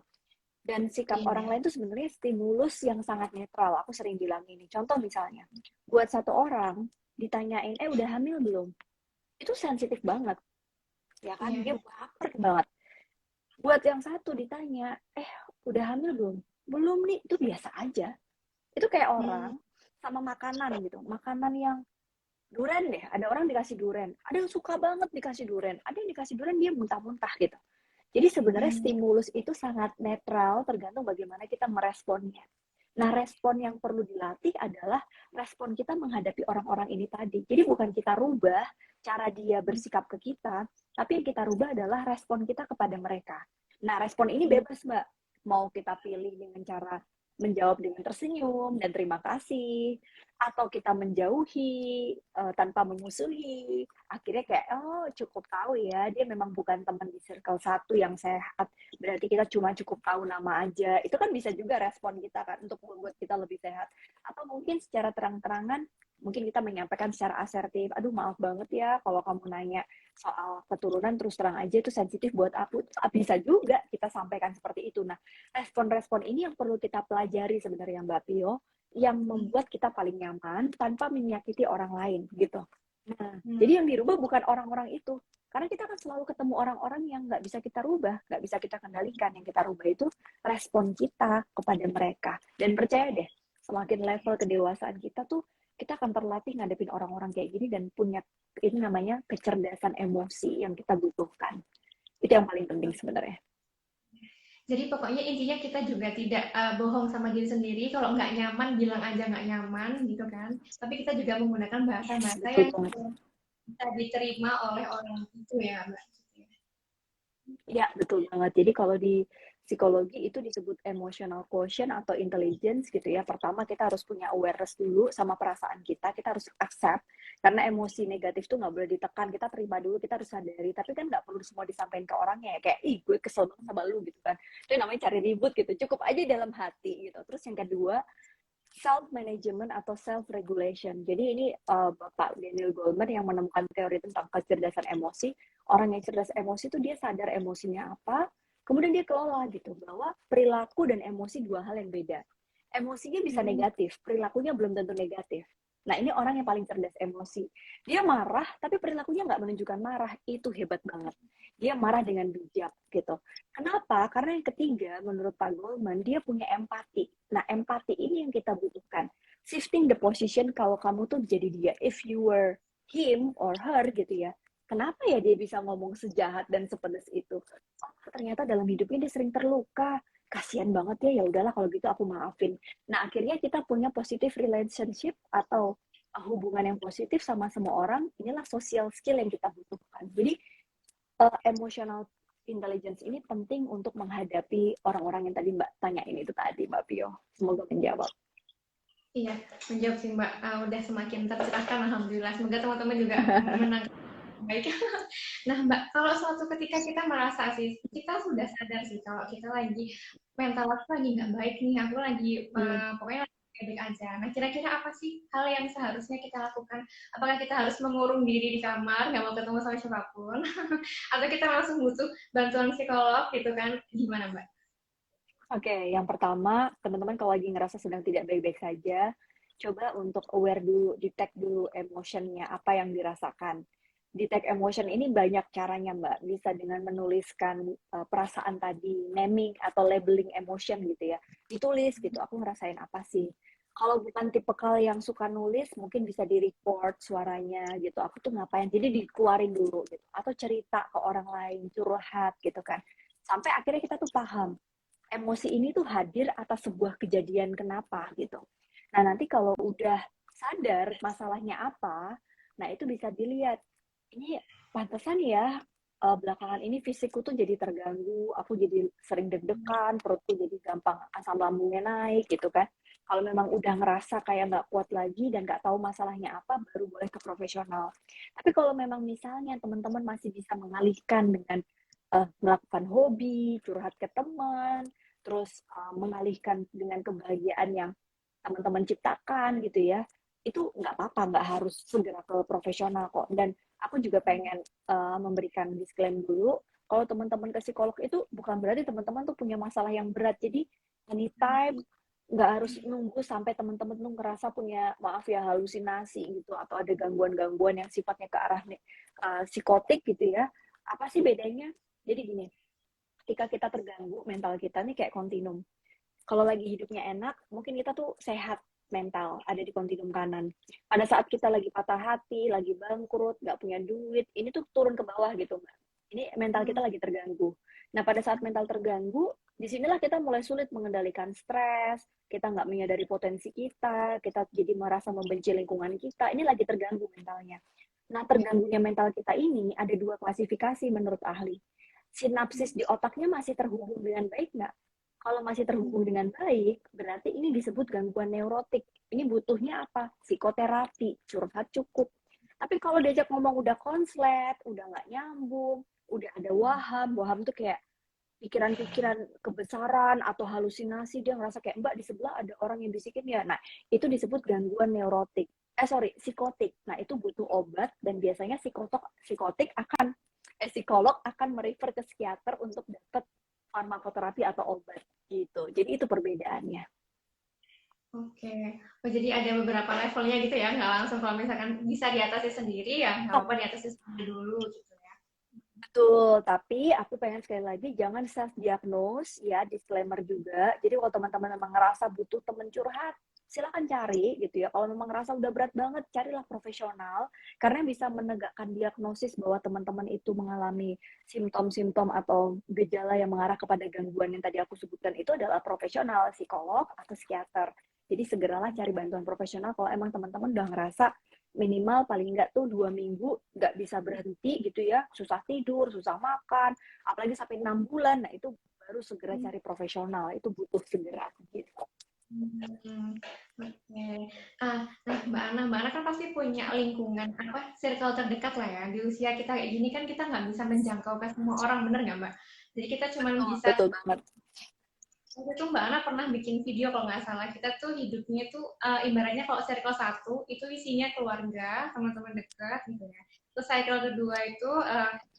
Dan sikap orang Iya. lain itu sebenarnya stimulus yang sangat netral. Aku sering bilang ini. Contoh misalnya, buat satu orang ditanyain, udah hamil belum? Itu sensitif banget, ya kan? Iya. Dia baper banget. Buat yang satu ditanya, udah hamil belum? Belum nih, itu biasa aja. Itu kayak Hmm. orang sama makanan gitu. Makanan yang duren deh, ada orang dikasih duren. Ada yang suka banget dikasih duren. Ada yang dikasih duren dia muntah-muntah gitu. Jadi sebenarnya Hmm. stimulus itu sangat netral tergantung bagaimana kita meresponnya. Nah, respon yang perlu dilatih adalah respon kita menghadapi orang-orang ini tadi. Jadi bukan kita rubah cara dia bersikap ke kita, tapi yang kita rubah adalah respon kita kepada mereka. Nah, respon ini bebas, Mbak. Mau kita pilih dengan cara menjawab dengan tersenyum dan terima kasih, atau kita menjauhi tanpa memusuhi. Akhirnya kayak, oh cukup tahu ya, dia memang bukan teman di circle satu yang sehat, berarti kita cuma cukup tahu nama aja. Itu kan bisa juga respon kita kan untuk membuat kita lebih sehat. Atau mungkin secara terang-terangan, mungkin kita menyampaikan secara asertif, aduh maaf banget ya kalau kamu nanya soal keturunan terus terang aja itu sensitif buat aku. Bisa juga kita sampaikan seperti itu. Nah, respon-respon ini yang perlu kita pelajari sebenarnya Mbak Pio, yang membuat kita paling nyaman tanpa menyakiti orang lain gitu. Nah, Hmm. jadi yang dirubah bukan orang-orang itu, karena kita kan selalu ketemu orang-orang yang nggak bisa kita rubah, nggak bisa kita kendalikan. Yang kita rubah itu respon kita kepada mereka. Dan percaya deh, semakin level kedewasaan kita tuh, kita akan terlatih ngadepin orang-orang kayak gini dan punya ini namanya kecerdasan emosi yang kita butuhkan. Itu yang paling penting sebenarnya. Jadi pokoknya intinya kita juga tidak bohong sama diri sendiri. Kalau nggak nyaman, bilang aja nggak nyaman gitu kan. Tapi kita juga menggunakan Yes, bahasa-bahasa betul yang banget. bisa diterima oleh orang itu ya, Mbak. Ya, betul banget. Jadi kalau di psikologi itu disebut emotional quotient atau intelligence gitu ya. Pertama kita harus punya awareness dulu sama perasaan kita harus accept. Karena emosi negatif tuh nggak boleh ditekan, kita terima dulu, kita harus sadari. Tapi kan nggak perlu semua disampaikan ke orangnya ya. Kayak, ih gue kesel banget sama lu gitu kan. Itu namanya cari ribut gitu. Cukup aja dalam hati gitu. Terus yang kedua, self management atau self regulation. Jadi ini Bapak Daniel Goleman yang menemukan teori tentang kecerdasan emosi. Orang yang cerdas emosi itu dia sadar emosinya apa, kemudian dia kelola gitu bahwa perilaku dan emosi dua hal yang beda. Emosinya bisa Hmm. negatif, perilakunya belum tentu negatif. Nah ini orang yang paling cerdas emosi. Dia marah, tapi perilakunya nggak menunjukkan marah. Itu hebat banget. Dia marah dengan bijak gitu. Kenapa? Karena yang ketiga, menurut Pak Goleman, dia punya empati. Nah, empati ini yang kita butuhkan. Shifting the position kalau kamu tuh jadi dia. If you were him or her gitu ya, kenapa ya dia bisa ngomong sejahat dan sepedes itu? Oh, ternyata dalam hidupnya dia sering terluka. Kasian banget ya, ya udahlah kalau gitu aku maafin. Nah, akhirnya kita punya positive relationship atau hubungan yang positif sama semua orang. Inilah social skill yang kita butuhkan. Jadi, emotional intelligence ini penting untuk menghadapi orang-orang yang tadi Mbak tanyain itu tadi, Mbak Pio. Semoga menjawab. Iya, menjawab sih Mbak. Udah semakin tercerahkan, Alhamdulillah. Semoga teman-teman juga menangkap baik. Nah, Mbak, kalau suatu ketika kita merasa sih, kita sudah sadar sih kalau kita lagi mental aku lagi nggak baik nih, aku lagi Hmm. pokoknya lagi baik aja. Nah, kira-kira apa sih hal yang seharusnya kita lakukan? Apakah kita harus mengurung diri di kamar, nggak mau ketemu sama siapapun, atau kita langsung butuh bantuan psikolog gitu kan? Gimana, Mbak? Oke, yang pertama, teman-teman kalau lagi ngerasa sedang tidak baik-baik saja, coba untuk aware dulu, detect dulu emotionnya, apa yang dirasakan. Detect emotion ini banyak caranya, Mbak. Bisa dengan menuliskan perasaan tadi, naming atau labeling emotion gitu ya. Ditulis gitu, aku ngerasain apa sih. Kalau bukan tipikal yang suka nulis, mungkin bisa di-record suaranya gitu. Aku tuh ngapain, jadi dikeluarin dulu gitu. Atau cerita ke orang lain, curhat gitu kan. Sampai akhirnya kita tuh paham emosi ini tuh hadir atas sebuah kejadian kenapa gitu. Nah, nanti kalau udah sadar masalahnya apa, nah itu bisa dilihat. Ini pantesan ya belakangan ini fisikku tuh jadi terganggu, aku jadi sering deg-degan, perutku jadi gampang asam lambungnya naik gitu kan. Kalau memang udah ngerasa kayak nggak kuat lagi dan nggak tahu masalahnya apa, baru boleh ke profesional. Tapi kalau memang misalnya teman-teman masih bisa mengalihkan dengan melakukan hobi, curhat ke teman, terus mengalihkan dengan kebahagiaan yang teman-teman ciptakan gitu ya, itu nggak apa-apa, nggak harus segera ke profesional kok. Dan aku juga pengen memberikan disclaimer dulu, kalau teman-teman ke psikolog itu bukan berarti teman-teman tuh punya masalah yang berat. Jadi anytime, nggak harus nunggu sampai teman-teman tuh ngerasa punya, maaf ya, halusinasi gitu, atau ada gangguan-gangguan yang sifatnya ke arah psikotik gitu ya. Apa sih bedanya? Jadi gini, ketika kita terganggu, mental kita nih kayak kontinum. Kalau lagi hidupnya enak, mungkin kita tuh sehat mental, ada di kontinum kanan. Pada saat kita lagi patah hati, lagi bangkrut, nggak punya duit, ini tuh turun ke bawah gitu, Mbak. Ini mental kita lagi terganggu. Nah, pada saat mental terganggu, disinilah kita mulai sulit mengendalikan stres, kita nggak menyadari potensi kita jadi merasa membenci lingkungan kita, ini lagi terganggu mentalnya. Nah, terganggunya mental kita ini ada dua klasifikasi menurut ahli. Sinapsis di otaknya masih terhubung dengan baik nggak? Kalau masih terhubung dengan baik, berarti ini disebut gangguan neurotik. Ini butuhnya apa? Psikoterapi, curhat cukup. Tapi kalau diajak ngomong udah konslet, udah nggak nyambung, udah ada waham, waham tuh kayak pikiran-pikiran kebesaran atau halusinasi, dia ngerasa kayak, Mbak, di sebelah ada orang yang bisikin ya. Nah, itu disebut gangguan neurotik. Psikotik. Nah, itu butuh obat, dan biasanya psikolog akan merefer ke psikiater untuk dapat farmakoterapi atau obat gitu. Jadi itu perbedaannya. Oke, oh, jadi ada beberapa levelnya gitu ya, nggak langsung kalau misalkan bisa diatasi sendiri ya nggak apa-apa diatasi sendiri dulu gitu ya. Betul, tapi aku pengen sekali lagi jangan self diagnose ya, disclaimer juga. Jadi kalau teman-teman memang ngerasa butuh teman curhat, silakan cari gitu ya. Kalau memang ngerasa udah berat banget, carilah profesional karena bisa menegakkan diagnosis bahwa teman-teman itu mengalami simptom-simptom atau gejala yang mengarah kepada gangguan yang tadi aku sebutkan itu adalah profesional, psikolog atau psikiater. Jadi segeralah cari bantuan profesional kalau emang teman-teman udah ngerasa minimal paling nggak tuh 2 minggu nggak bisa berhenti gitu ya, susah tidur, susah makan, apalagi sampai 6 bulan. Nah itu baru segera cari profesional, itu butuh segera gitu. Oke. Nah, Mbak Ana kan pasti punya lingkungan apa circle terdekat lah ya. Di usia kita kayak gini kan kita nggak bisa menjangkau ke semua orang, bener nggak Mbak? Jadi kita cuma Betul, bisa. betul banget. Waktu itu Mbak Ana pernah bikin video kalau nggak salah, kita tuh hidupnya tuh ibaratnya kalau circle satu itu isinya keluarga, teman-teman dekat gitu ya. Terus circle kedua itu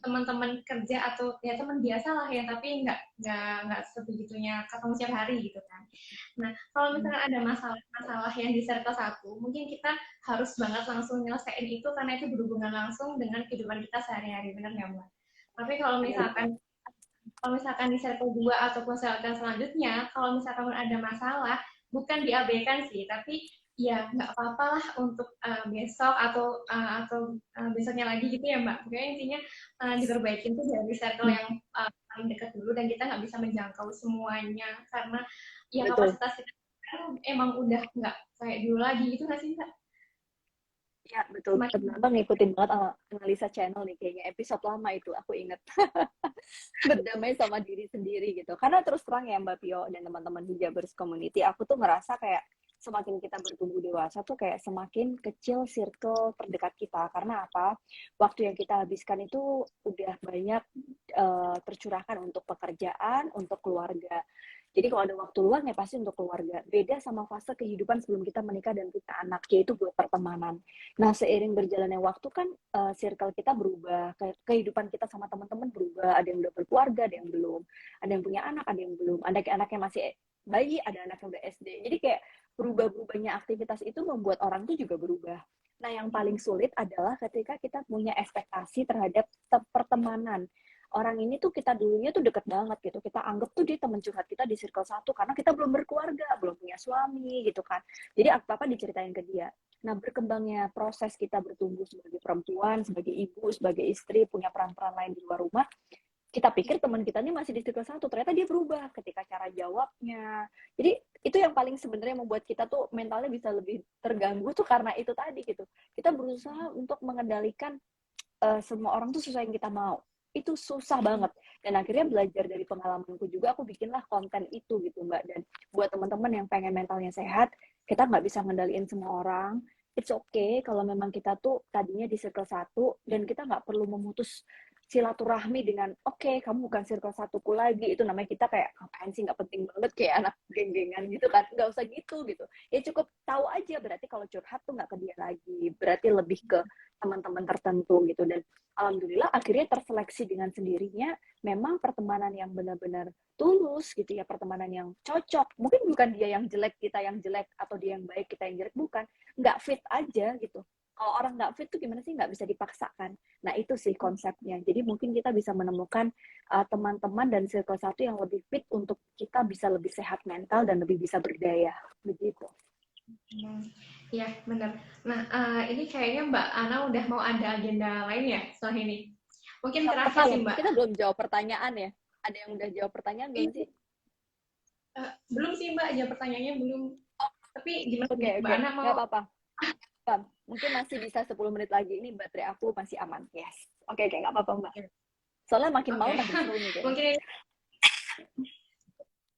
teman-teman kerja atau ya teman biasa lah ya, tapi nggak sebegitunya ketemu setiap hari gitu kan. Nah, kalau misalkan ada masalah-masalah yang di circle satu, mungkin kita harus banget langsung nyelesain itu karena itu berhubungan langsung dengan kehidupan kita sehari-hari, benar nggak Mbak? Tapi Benar. kalau misalkan di circle 2 ataupun circle selanjutnya, kalau misalkan ada masalah, bukan diabaikan sih, tapi ya nggak apa-apa lah untuk besok atau besoknya lagi gitu ya Mbak. Pokoknya intinya diperbaikin tuh dari circle yang paling dekat dulu dan kita nggak bisa menjangkau semuanya karena ya Betul. kapasitas kita kan emang udah nggak kayak dulu lagi gitu nggak sih Mbak? Ya, betul. Semakin Abang ngikutin banget analisa channel nih, kayaknya episode lama itu, aku inget. Berdamai sama diri sendiri gitu. Karena terus terang ya Mbak Pio dan teman-teman Hijabers Community, aku tuh ngerasa kayak semakin kita bertumbuh dewasa tuh kayak semakin kecil circle terdekat kita. Karena apa? Waktu yang kita habiskan itu udah banyak tercurahkan untuk pekerjaan, untuk keluarga. Jadi kalau ada waktu luang ya pasti untuk keluarga. Beda sama fase kehidupan sebelum kita menikah dan punya anak, yaitu buat pertemanan. Nah, seiring berjalannya waktu kan circle kita berubah, kehidupan kita sama teman-teman berubah, ada yang udah berkeluarga, ada yang belum, ada yang punya anak, ada yang belum, ada anak yang masih bayi, ada anak yang udah SD. Jadi kayak berubah-berubahnya aktivitas itu membuat orang tuh juga berubah. Nah, yang paling sulit adalah ketika kita punya ekspektasi terhadap pertemanan. Orang ini tuh kita dulunya tuh deket banget gitu. Kita anggap tuh dia teman curhat kita di circle satu karena kita belum berkeluarga, belum punya suami gitu kan. Jadi apa-apa diceritain ke dia. Nah, berkembangnya proses kita bertumbuh sebagai perempuan, sebagai ibu, sebagai istri, punya peran-peran lain di luar rumah, kita pikir teman kita ini masih di circle satu, ternyata dia berubah ketika cara jawabnya. Jadi itu yang paling sebenarnya membuat kita tuh mentalnya bisa lebih terganggu tuh karena itu tadi gitu. Kita berusaha untuk mengendalikan semua orang tuh sesuai yang kita mau. Itu susah banget. Dan akhirnya belajar dari pengalamanku juga, aku bikinlah konten itu gitu Mbak. Dan buat teman-teman yang pengen mentalnya sehat, kita nggak bisa ngendaliin semua orang. It's okay kalau memang kita tuh tadinya di circle satu dan kita nggak perlu memutus silaturahmi dengan oke, kamu bukan circle satuku lagi, itu namanya kita kayak ngapain sih, nggak penting banget kayak anak geng-gengan gitu kan, nggak usah gitu. Ya cukup tahu aja, berarti kalau curhat tuh nggak ke dia lagi, berarti lebih ke teman-teman tertentu gitu. Dan alhamdulillah akhirnya terseleksi dengan sendirinya memang pertemanan yang benar-benar tulus gitu ya, pertemanan yang cocok. Mungkin bukan dia yang jelek, kita yang jelek, atau dia yang baik, kita yang jelek, bukan. Nggak fit aja gitu. Kalau orang nggak fit tuh gimana sih, nggak bisa dipaksakan. Nah itu sih konsepnya. Jadi mungkin kita bisa menemukan teman-teman dan circle satu yang lebih fit untuk kita bisa lebih sehat mental dan lebih bisa berdaya. Begitu. Iya, benar. Nah, ini kayaknya Mbak Ana udah mau ada agenda lain ya setelah ini. Mungkin terakhir sih Mbak. Kita belum jawab pertanyaan ya. Ada yang udah jawab pertanyaan belum sih? Belum sih Mbak, aja pertanyaannya belum. Tapi gimana Oke, Mbak Ana mau? nggak apa-apa. Mungkin masih bisa 10 menit lagi. Ini baterai aku masih aman. Yes. Oke, nggak apa-apa Mbak. Soalnya makin malam makin seru nih kayaknya. Mungkin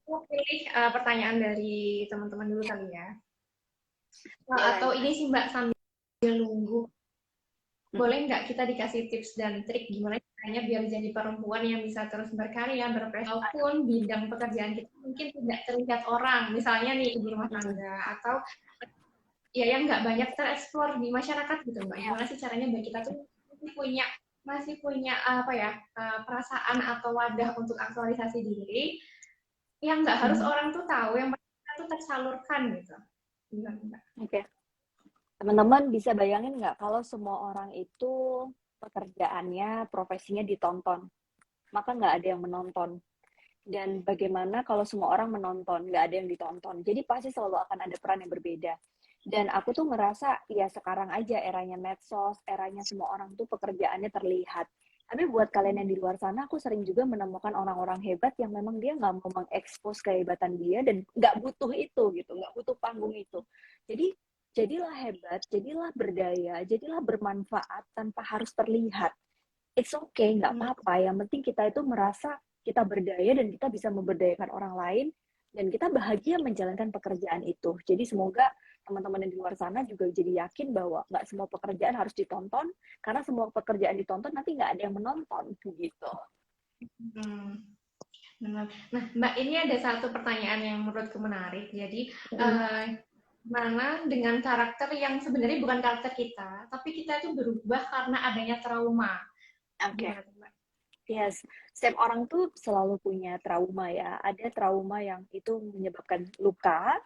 aku pilih pertanyaan dari teman-teman dulu kali ya. Atau ini sih Mbak, sambil nunggu, boleh nggak kita dikasih tips dan trik gimana caranya biar jadi perempuan yang bisa terus berkarya, berprestasi, walaupun bidang pekerjaan kita mungkin tidak terlihat orang, misalnya nih ibu rumah tangga, atau ya yang nggak banyak tereksplor di masyarakat gitu Mbak. Gimana sih caranya biar kita tuh masih punya apa ya, perasaan atau wadah untuk aktualisasi diri yang nggak harus orang tuh tahu, yang kita tuh tersalurkan gitu. Gimana Mbak? Oke. Teman-teman bisa bayangin nggak kalau semua orang itu pekerjaannya, profesinya ditonton, maka nggak ada yang menonton. Dan bagaimana kalau semua orang menonton, nggak ada yang ditonton. Jadi pasti selalu akan ada peran yang berbeda. Dan aku tuh ngerasa, ya sekarang aja eranya medsos, eranya semua orang tuh pekerjaannya terlihat. Tapi buat kalian yang di luar sana, aku sering juga menemukan orang-orang hebat yang memang dia nggak mau mengekspos kehebatan dia dan nggak butuh itu gitu, nggak butuh panggung itu. Jadi jadilah hebat, jadilah berdaya, jadilah bermanfaat tanpa harus terlihat. It's okay, nggak apa-apa. Yang penting kita itu merasa kita berdaya dan kita bisa memberdayakan orang lain dan kita bahagia menjalankan pekerjaan itu. Jadi semoga teman-teman yang di luar sana juga jadi yakin bahwa nggak semua pekerjaan harus ditonton, karena semua pekerjaan ditonton nanti nggak ada yang menonton, gitu. Nah, Mbak, ini ada satu pertanyaan yang menurutku menarik. Jadi, mana dengan karakter yang sebenarnya bukan karakter kita, tapi kita itu berubah karena adanya trauma. Oke. Yes, setiap orang tuh selalu punya trauma ya. Ada trauma yang itu menyebabkan luka,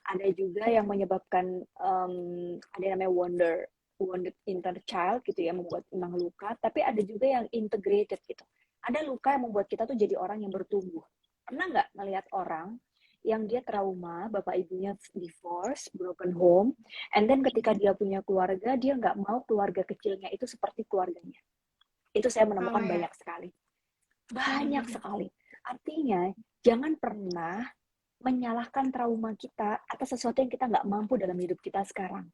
ada juga yang menyebabkan ada yang namanya wounded inner child gitu ya, membuat memang luka. Tapi ada juga yang integrated gitu. Ada luka yang membuat kita tuh jadi orang yang bertumbuh. Pernah nggak melihat orang yang dia trauma, bapak ibunya divorce, broken home, and then ketika dia punya keluarga, dia nggak mau keluarga kecilnya itu seperti keluarganya. Itu saya menemukan banyak sekali. Banyak sekali. Artinya, jangan pernah menyalahkan trauma kita atas sesuatu yang kita nggak mampu dalam hidup kita sekarang.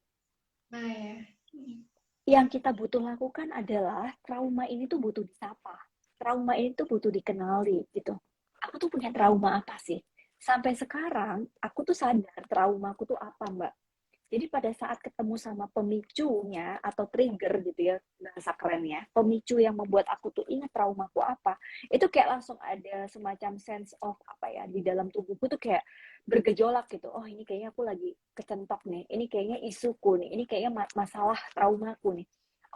Yang kita butuh lakukan adalah trauma ini tuh butuh disapa. Trauma ini tuh butuh dikenali gitu. Aku tuh punya trauma apa sih? Sampai sekarang, aku tuh sadar traumaku tuh apa, Mbak. Jadi pada saat ketemu sama pemicunya atau trigger gitu ya, bahasa kerennya, pemicu yang membuat aku tuh ingat traumaku apa, itu kayak langsung ada semacam sense of apa ya, di dalam tubuhku tuh kayak bergejolak gitu. Oh ini kayaknya aku lagi kecentok nih, ini kayaknya isuku nih, ini kayaknya masalah traumaku nih.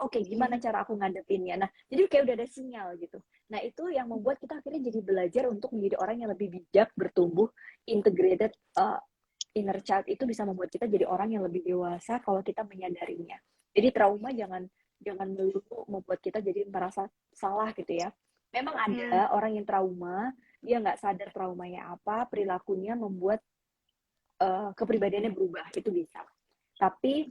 Oke, gimana cara aku ngadepinnya? Nah, jadi kayak udah ada sinyal gitu. Nah, itu yang membuat kita akhirnya jadi belajar untuk menjadi orang yang lebih bijak, bertumbuh, integrated, inner child itu bisa membuat kita jadi orang yang lebih dewasa kalau kita menyadarinya. Jadi trauma jangan melulu membuat kita jadi merasa salah gitu ya. Memang ada orang yang trauma, dia nggak sadar traumanya apa, perilakunya membuat kepribadiannya berubah, itu bisa. Tapi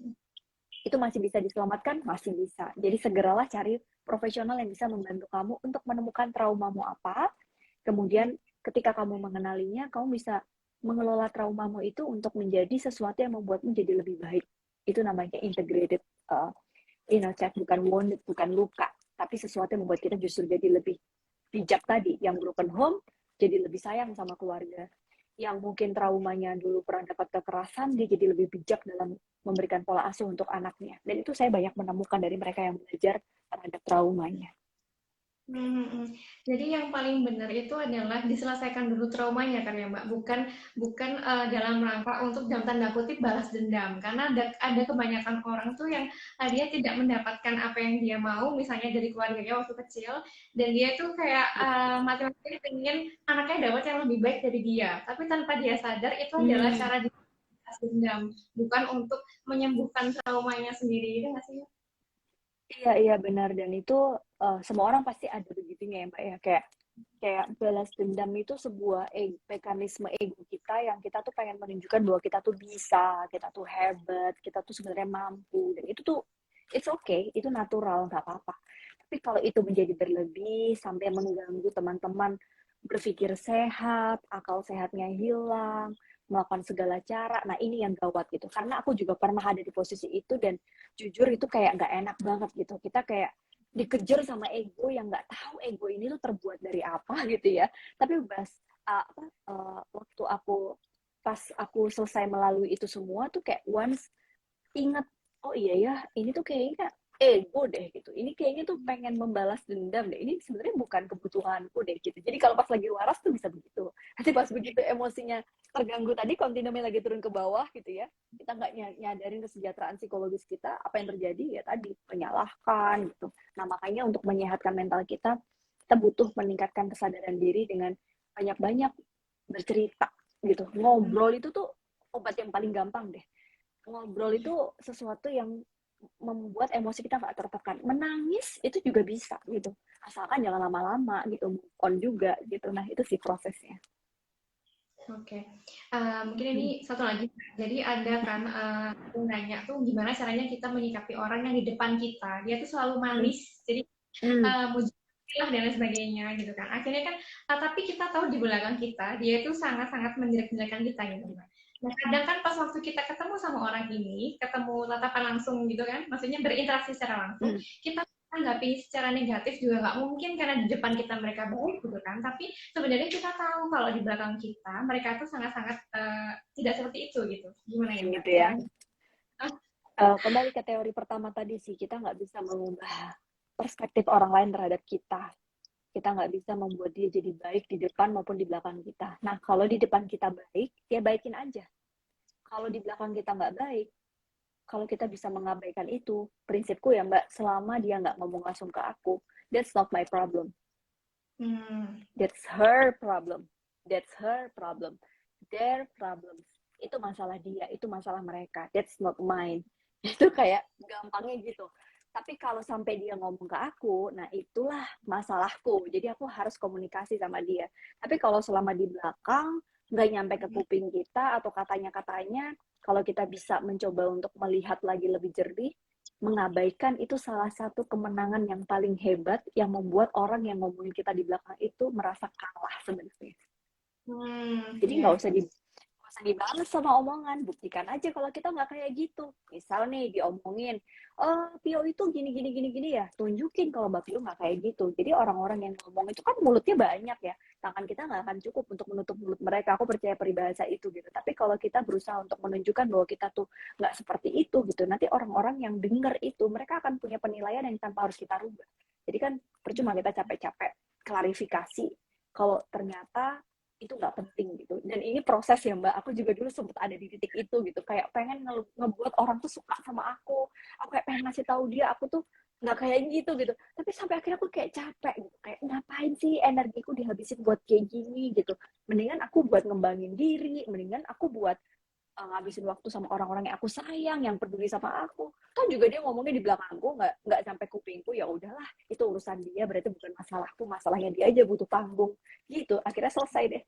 itu masih bisa diselamatkan, masih bisa. Jadi segeralah cari profesional yang bisa membantu kamu untuk menemukan traumamu apa. Kemudian ketika kamu mengenalinya, kamu bisa mengelola traumamu itu untuk menjadi sesuatu yang membuatmu jadi lebih baik. Itu namanya integrated inner child, bukan wounded, bukan luka, tapi sesuatu yang membuat kita justru jadi lebih bijak tadi. Yang broken home jadi lebih sayang sama keluarga. Yang mungkin traumanya dulu pernah dapat kekerasan, dia jadi lebih bijak dalam memberikan pola asuh untuk anaknya. Dan itu saya banyak menemukan dari mereka yang belajar terhadap traumanya. Hmm. Jadi yang paling benar itu adalah diselesaikan dulu traumanya kan ya Mbak, bukan bukan dalam rangka untuk dalam tanda kutip balas dendam. Karena ada kebanyakan orang tuh yang dia tidak mendapatkan apa yang dia mau, misalnya dari keluarganya waktu kecil, dan dia tuh kayak mati-matian pengen anaknya dapat yang lebih baik dari dia. Tapi tanpa dia sadar itu adalah Hmm. cara dia balas dendam, bukan untuk menyembuhkan traumanya sendiri. Itu nggak sih? Iya, iya benar, dan itu semua orang pasti ada begitunya ya Mbak ya, kayak kayak balas dendam itu sebuah mekanisme ego kita yang kita tuh pengen menunjukkan bahwa kita tuh bisa, kita tuh hebat, kita tuh sebenarnya mampu, dan itu tuh it's okay, itu natural, nggak apa-apa. Tapi kalau itu menjadi berlebih sampai mengganggu teman-teman berpikir sehat, akal sehatnya hilang, melakukan segala cara, nah ini yang gawat gitu. Karena aku juga pernah ada di posisi itu, dan jujur itu kayak nggak enak banget gitu. Kita kayak dikejar sama ego yang nggak tahu ego ini tuh terbuat dari apa gitu ya. Tapi waktu aku pas aku selesai melalui itu semua tuh kayak once ingat, oh iya ya, ini tuh kayaknya ego deh gitu. Ini kayaknya tuh pengen membalas dendam deh. Ini sebenarnya bukan kebutuhanku deh gitu. Jadi kalau pas lagi waras tuh bisa begitu. Nanti pas begitu emosinya terganggu tadi, kontinuumnya lagi turun ke bawah gitu ya. Kita nggak nyadarin kesejahteraan psikologis kita, apa yang terjadi ya tadi menyalahkan gitu. Nah makanya untuk menyehatkan mental kita butuh meningkatkan kesadaran diri dengan banyak-banyak bercerita gitu. Ngobrol itu tuh obat yang paling gampang deh. Ngobrol itu sesuatu yang membuat emosi kita nggak tertekan. Menangis itu juga bisa gitu, asalkan jangan lama-lama gitu, move on juga gitu. Nah itu sih prosesnya. Oke, mungkin ini satu lagi. Jadi ada kan yang nanya tuh gimana caranya kita menyikapi orang yang di depan kita. Dia tuh selalu Hmm. manis, jadi Hmm. muji lah dan lain sebagainya gitu kan. Akhirnya kan, tapi kita tahu di belakang kita dia itu sangat-sangat menjelek-jelekan kita gitu Mbak. Nah kadang kan pas waktu kita ketemu sama orang ini, ketemu tatapan langsung gitu kan, maksudnya berinteraksi secara langsung, Hmm. kita tanggapi secara negatif juga nggak mungkin karena di depan kita mereka baik gitu kan. Tapi sebenarnya kita tahu kalau di belakang kita mereka tuh sangat-sangat tidak seperti itu gitu. Gimana ya Mbak Gitu ya. caranya? Ah, Kembali ke teori pertama tadi sih, kita nggak bisa mengubah perspektif orang lain terhadap kita. Kita nggak bisa membuat dia jadi baik di depan maupun di belakang kita. Nah, kalau di depan kita baik, ya baikin aja. Kalau di belakang kita nggak baik, kalau kita bisa mengabaikan itu, prinsipku ya Mbak, selama dia nggak ngomong langsung ke aku, that's not my problem. hmm, That's her problem. That's her problem. Their problems. Itu masalah dia, itu masalah mereka. That's not mine. Itu kayak gampangnya gitu. Tapi kalau sampai dia ngomong ke aku, nah itulah masalahku. Jadi aku harus komunikasi sama dia. Tapi kalau selama di belakang, nggak nyampe ke kuping kita atau katanya-katanya, kalau kita bisa mencoba untuk melihat lagi lebih jernih, mengabaikan itu salah satu kemenangan yang paling hebat yang membuat orang yang ngomongin kita di belakang itu merasa kalah sebenarnya. Jadi ya. nggak usah dibalas sama omongan, buktikan aja kalau kita nggak kayak gitu. Misal nih diomongin, oh Pio itu gini gini gini gini ya, tunjukin kalau Mbak Pio nggak kayak gitu. Jadi orang-orang yang ngomong itu kan mulutnya banyak ya, tangan kita nggak akan cukup untuk menutup mulut mereka. Aku percaya peribahasa itu gitu. Tapi kalau kita berusaha untuk menunjukkan bahwa kita tuh nggak seperti itu gitu, nanti orang-orang yang dengar itu mereka akan punya penilaian yang tanpa harus kita rubah. Jadi kan percuma kita capek-capek klarifikasi kalau ternyata itu nggak penting gitu. Dan ini proses ya Mbak, aku juga dulu sempat ada di titik itu gitu, kayak pengen ngebuat orang tuh suka sama aku kayak pengen ngasih tahu dia aku tuh nggak kayak gitu gitu. Tapi sampai akhirnya aku kayak capek gitu, kayak ngapain sih energiku dihabisin buat kayak gini gitu. Mendingan aku buat ngembangin diri, mendingan aku buat ngabisin waktu sama orang-orang yang aku sayang, yang peduli sama aku. Kan juga dia ngomongnya di belakangku, nggak sampai kupingku, ya udahlah, itu urusan dia, berarti bukan masalahku, masalahnya dia aja butuh tanggung. Gitu, akhirnya selesai deh.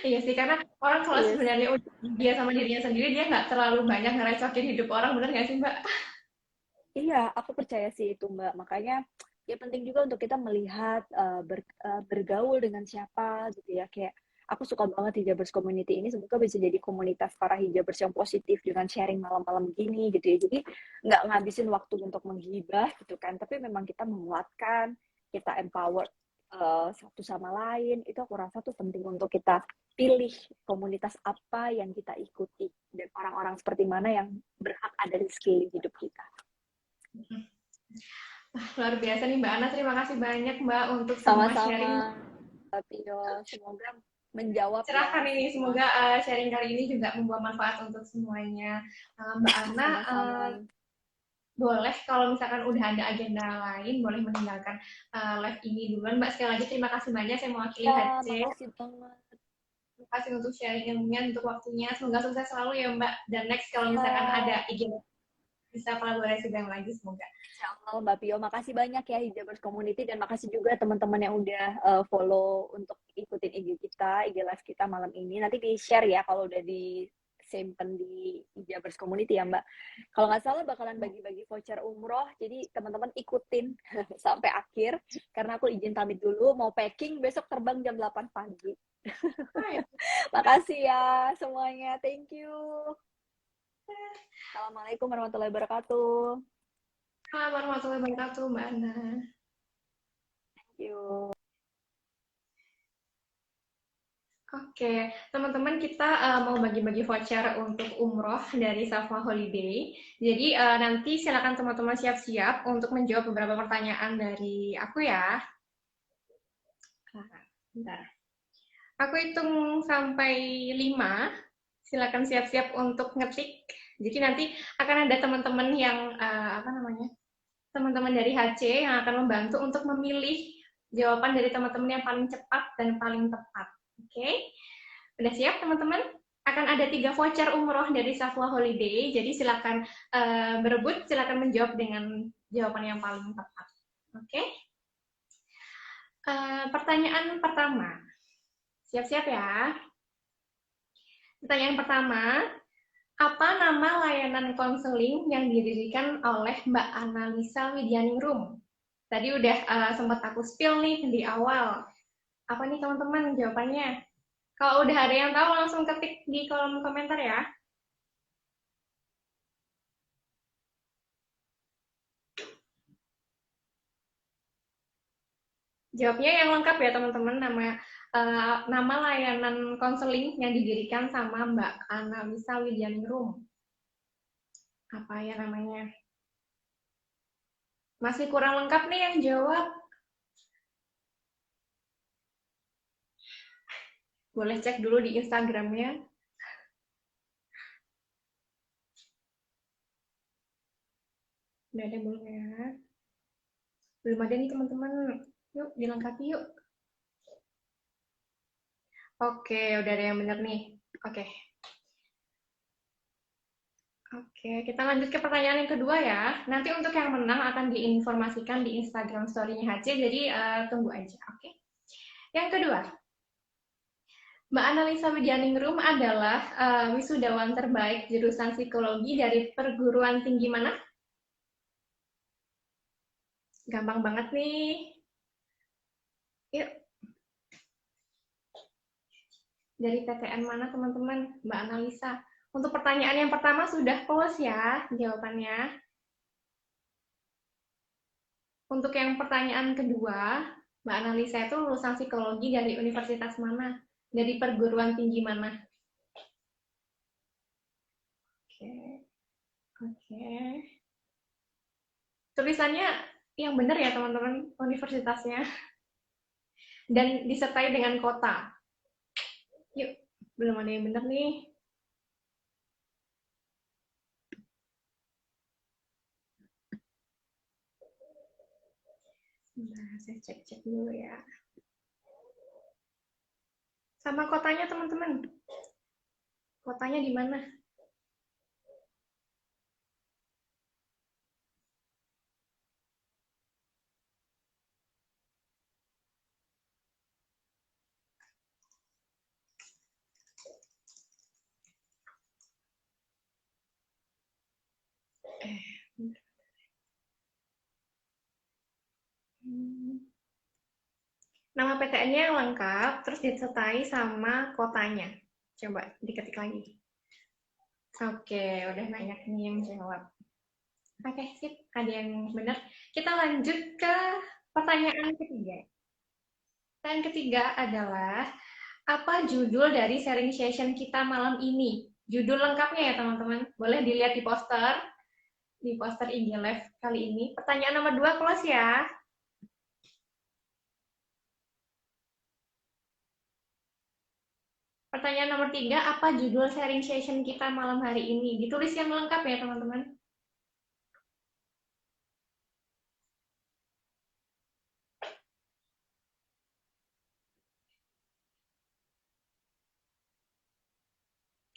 Iya sih, karena orang kalau Yes. sebenarnya udah dia sama dirinya sendiri, dia nggak terlalu banyak ngerecokin hidup orang, bener nggak sih Mbak? Iya, aku percaya sih itu Mbak. Makanya ya penting juga untuk kita melihat bergaul dengan siapa gitu ya. Kayak aku suka banget Hijabers Community ini. Semoga bisa jadi komunitas para hijabers yang positif dengan sharing malam-malam gini gitu ya. Jadi nggak ngabisin waktu untuk menghibah gitu kan. Tapi memang kita menguatkan, kita empower satu sama lain. Itu aku rasa tuh penting untuk kita pilih komunitas apa yang kita ikuti dan orang-orang seperti mana yang berhak ada di sekeliling hidup kita. Luar biasa nih Mbak Ana, terima kasih banyak Mbak untuk semua Sama-sama, sharing Mbak Tio. Semoga menjawab ya cerahkan ini. semua. Semoga sharing kali ini juga membawa manfaat untuk semuanya. Mbak Ana, Sama-sama. boleh kalau misalkan udah ada agenda lain, boleh meninggalkan live ini duluan. Mbak, sekali lagi terima kasih banyak. Saya mewakili Ya, HC. makasih banget. Terima kasih untuk sharing ilmunya, untuk waktunya. Semoga sukses selalu ya Mbak. Dan next kalau misalkan ada Ya, agenda bisa kolaborasi bareng lagi, semoga. Insya Allah Mbak Pio, makasih banyak ya Hijabers Community dan makasih juga teman-teman yang udah follow untuk ikutin IG kita, IG live kita malam ini. Nanti di-share ya kalau udah disimpan di Hijabers Community ya Mbak. Kalau nggak salah bakalan bagi-bagi voucher umroh, jadi teman-teman ikutin sampai akhir. Karena aku izin pamit dulu, mau packing besok terbang jam 8 pagi. Hai. Makasih ya semuanya, thank you. Assalamualaikum warahmatullahi wabarakatuh. Assalamualaikum warahmatullahi wabarakatuh, Mbak Ana. Thank you. Oke, teman-teman kita mau bagi-bagi voucher untuk umroh dari Safa Holiday. Jadi nanti silakan teman-teman siap-siap untuk menjawab beberapa pertanyaan dari aku ya. Bentar. Aku hitung sampai 5. Silakan siap-siap untuk ngetik. Jadi nanti akan ada teman-teman yang apa namanya? Teman-teman dari HC yang akan membantu untuk memilih jawaban dari teman-teman yang paling cepat dan paling tepat. Oke? Udah siap teman-teman? Akan ada 3 voucher umroh dari Safwa Holiday, jadi silakan berebut, silakan menjawab dengan jawaban yang paling tepat. Oke? Pertanyaan pertama, siap-siap ya. Pertanyaan pertama, apa nama layanan konseling yang didirikan oleh Mbak Annalisa Widianingrum? Tadi udah sempat aku spill nih di awal. Apa nih teman-teman jawabannya? Kalau udah ada yang tahu langsung ketik di kolom komentar ya. Jawabnya yang lengkap ya teman-teman, nama layanan konseling yang didirikan sama Mbak Annalisa Widianingrum. Apa ya namanya? Masih kurang lengkap nih yang jawab. Boleh cek dulu di Instagramnya. Udah ada belum ya? Belum ada nih teman-teman. Yuk dilengkapi yuk. Oke, udah ada yang bener nih. Oke. Oke, kita lanjut ke pertanyaan yang kedua ya. Nanti untuk yang menang akan diinformasikan di Instagram story-nya HC, jadi tunggu aja, oke? Yang kedua, Mbak Annalisa Widianingrum adalah wisudawan terbaik jurusan psikologi dari perguruan tinggi mana? Gampang banget nih. Yuk, dari PTN mana teman-teman? Mbak Annalisa. Untuk pertanyaan yang pertama sudah close ya jawabannya. Untuk yang pertanyaan kedua, Mbak Annalisa itu lulusan psikologi dari universitas mana? Dari perguruan tinggi mana? Oke, oke. Tulisannya yang benar ya teman-teman, universitasnya. Dan disertai dengan kota. Yuk, belum ada yang benar nih. Nah, saya cek-cek dulu ya. Sama kotanya teman-teman. Kotanya di mana? Nama PTN-nya yang lengkap, terus disertai sama kotanya. Coba diketik lagi. Oke, udah banyak nih yang jawab. Oke, sip. Ada yang benar. Kita lanjut ke pertanyaan ketiga. Pertanyaan ketiga adalah, apa judul dari sharing session kita malam ini? Judul lengkapnya ya teman-teman. Boleh dilihat di poster. di poster IG Live kali ini. Pertanyaan nomor 2 close ya. Pertanyaan nomor 3, apa judul sharing session kita malam hari ini? Ditulis yang lengkap ya, teman-teman.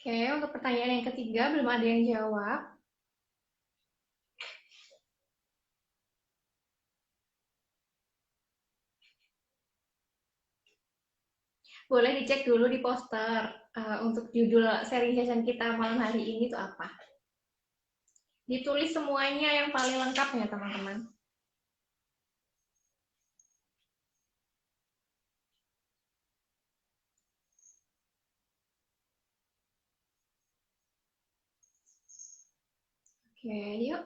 Oke, untuk pertanyaan yang ketiga, belum ada yang jawab. Boleh dicek dulu di poster untuk judul sharing session kita malam hari ini itu apa. Ditulis semuanya yang paling lengkap ya, teman-teman. Oke, yuk.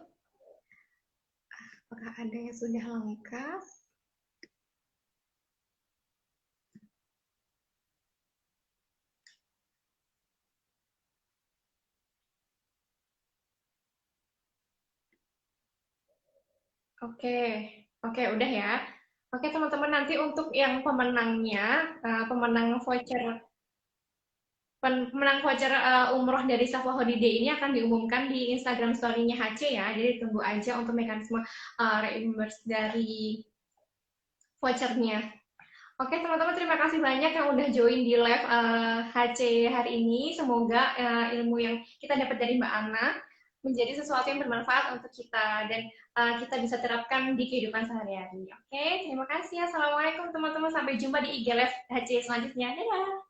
Apakah ada yang sudah lengkap? Oke, oke, udah ya. Oke, teman-teman, nanti untuk yang pemenangnya, pemenang voucher pemenang voucher umroh dari Safa Holiday ini akan diumumkan di Instagram story-nya HC ya. Jadi tunggu aja untuk mekanisme reimburse dari vouchernya. Oke, teman-teman, terima kasih banyak yang udah join di live HC hari ini. Semoga ilmu yang kita dapat dari Mbak Ana menjadi sesuatu yang bermanfaat untuk kita dan kita bisa terapkan di kehidupan sehari-hari. Oke, terima kasih. Assalamualaikum teman-teman. Sampai jumpa di IG Live HC selanjutnya. Dadah!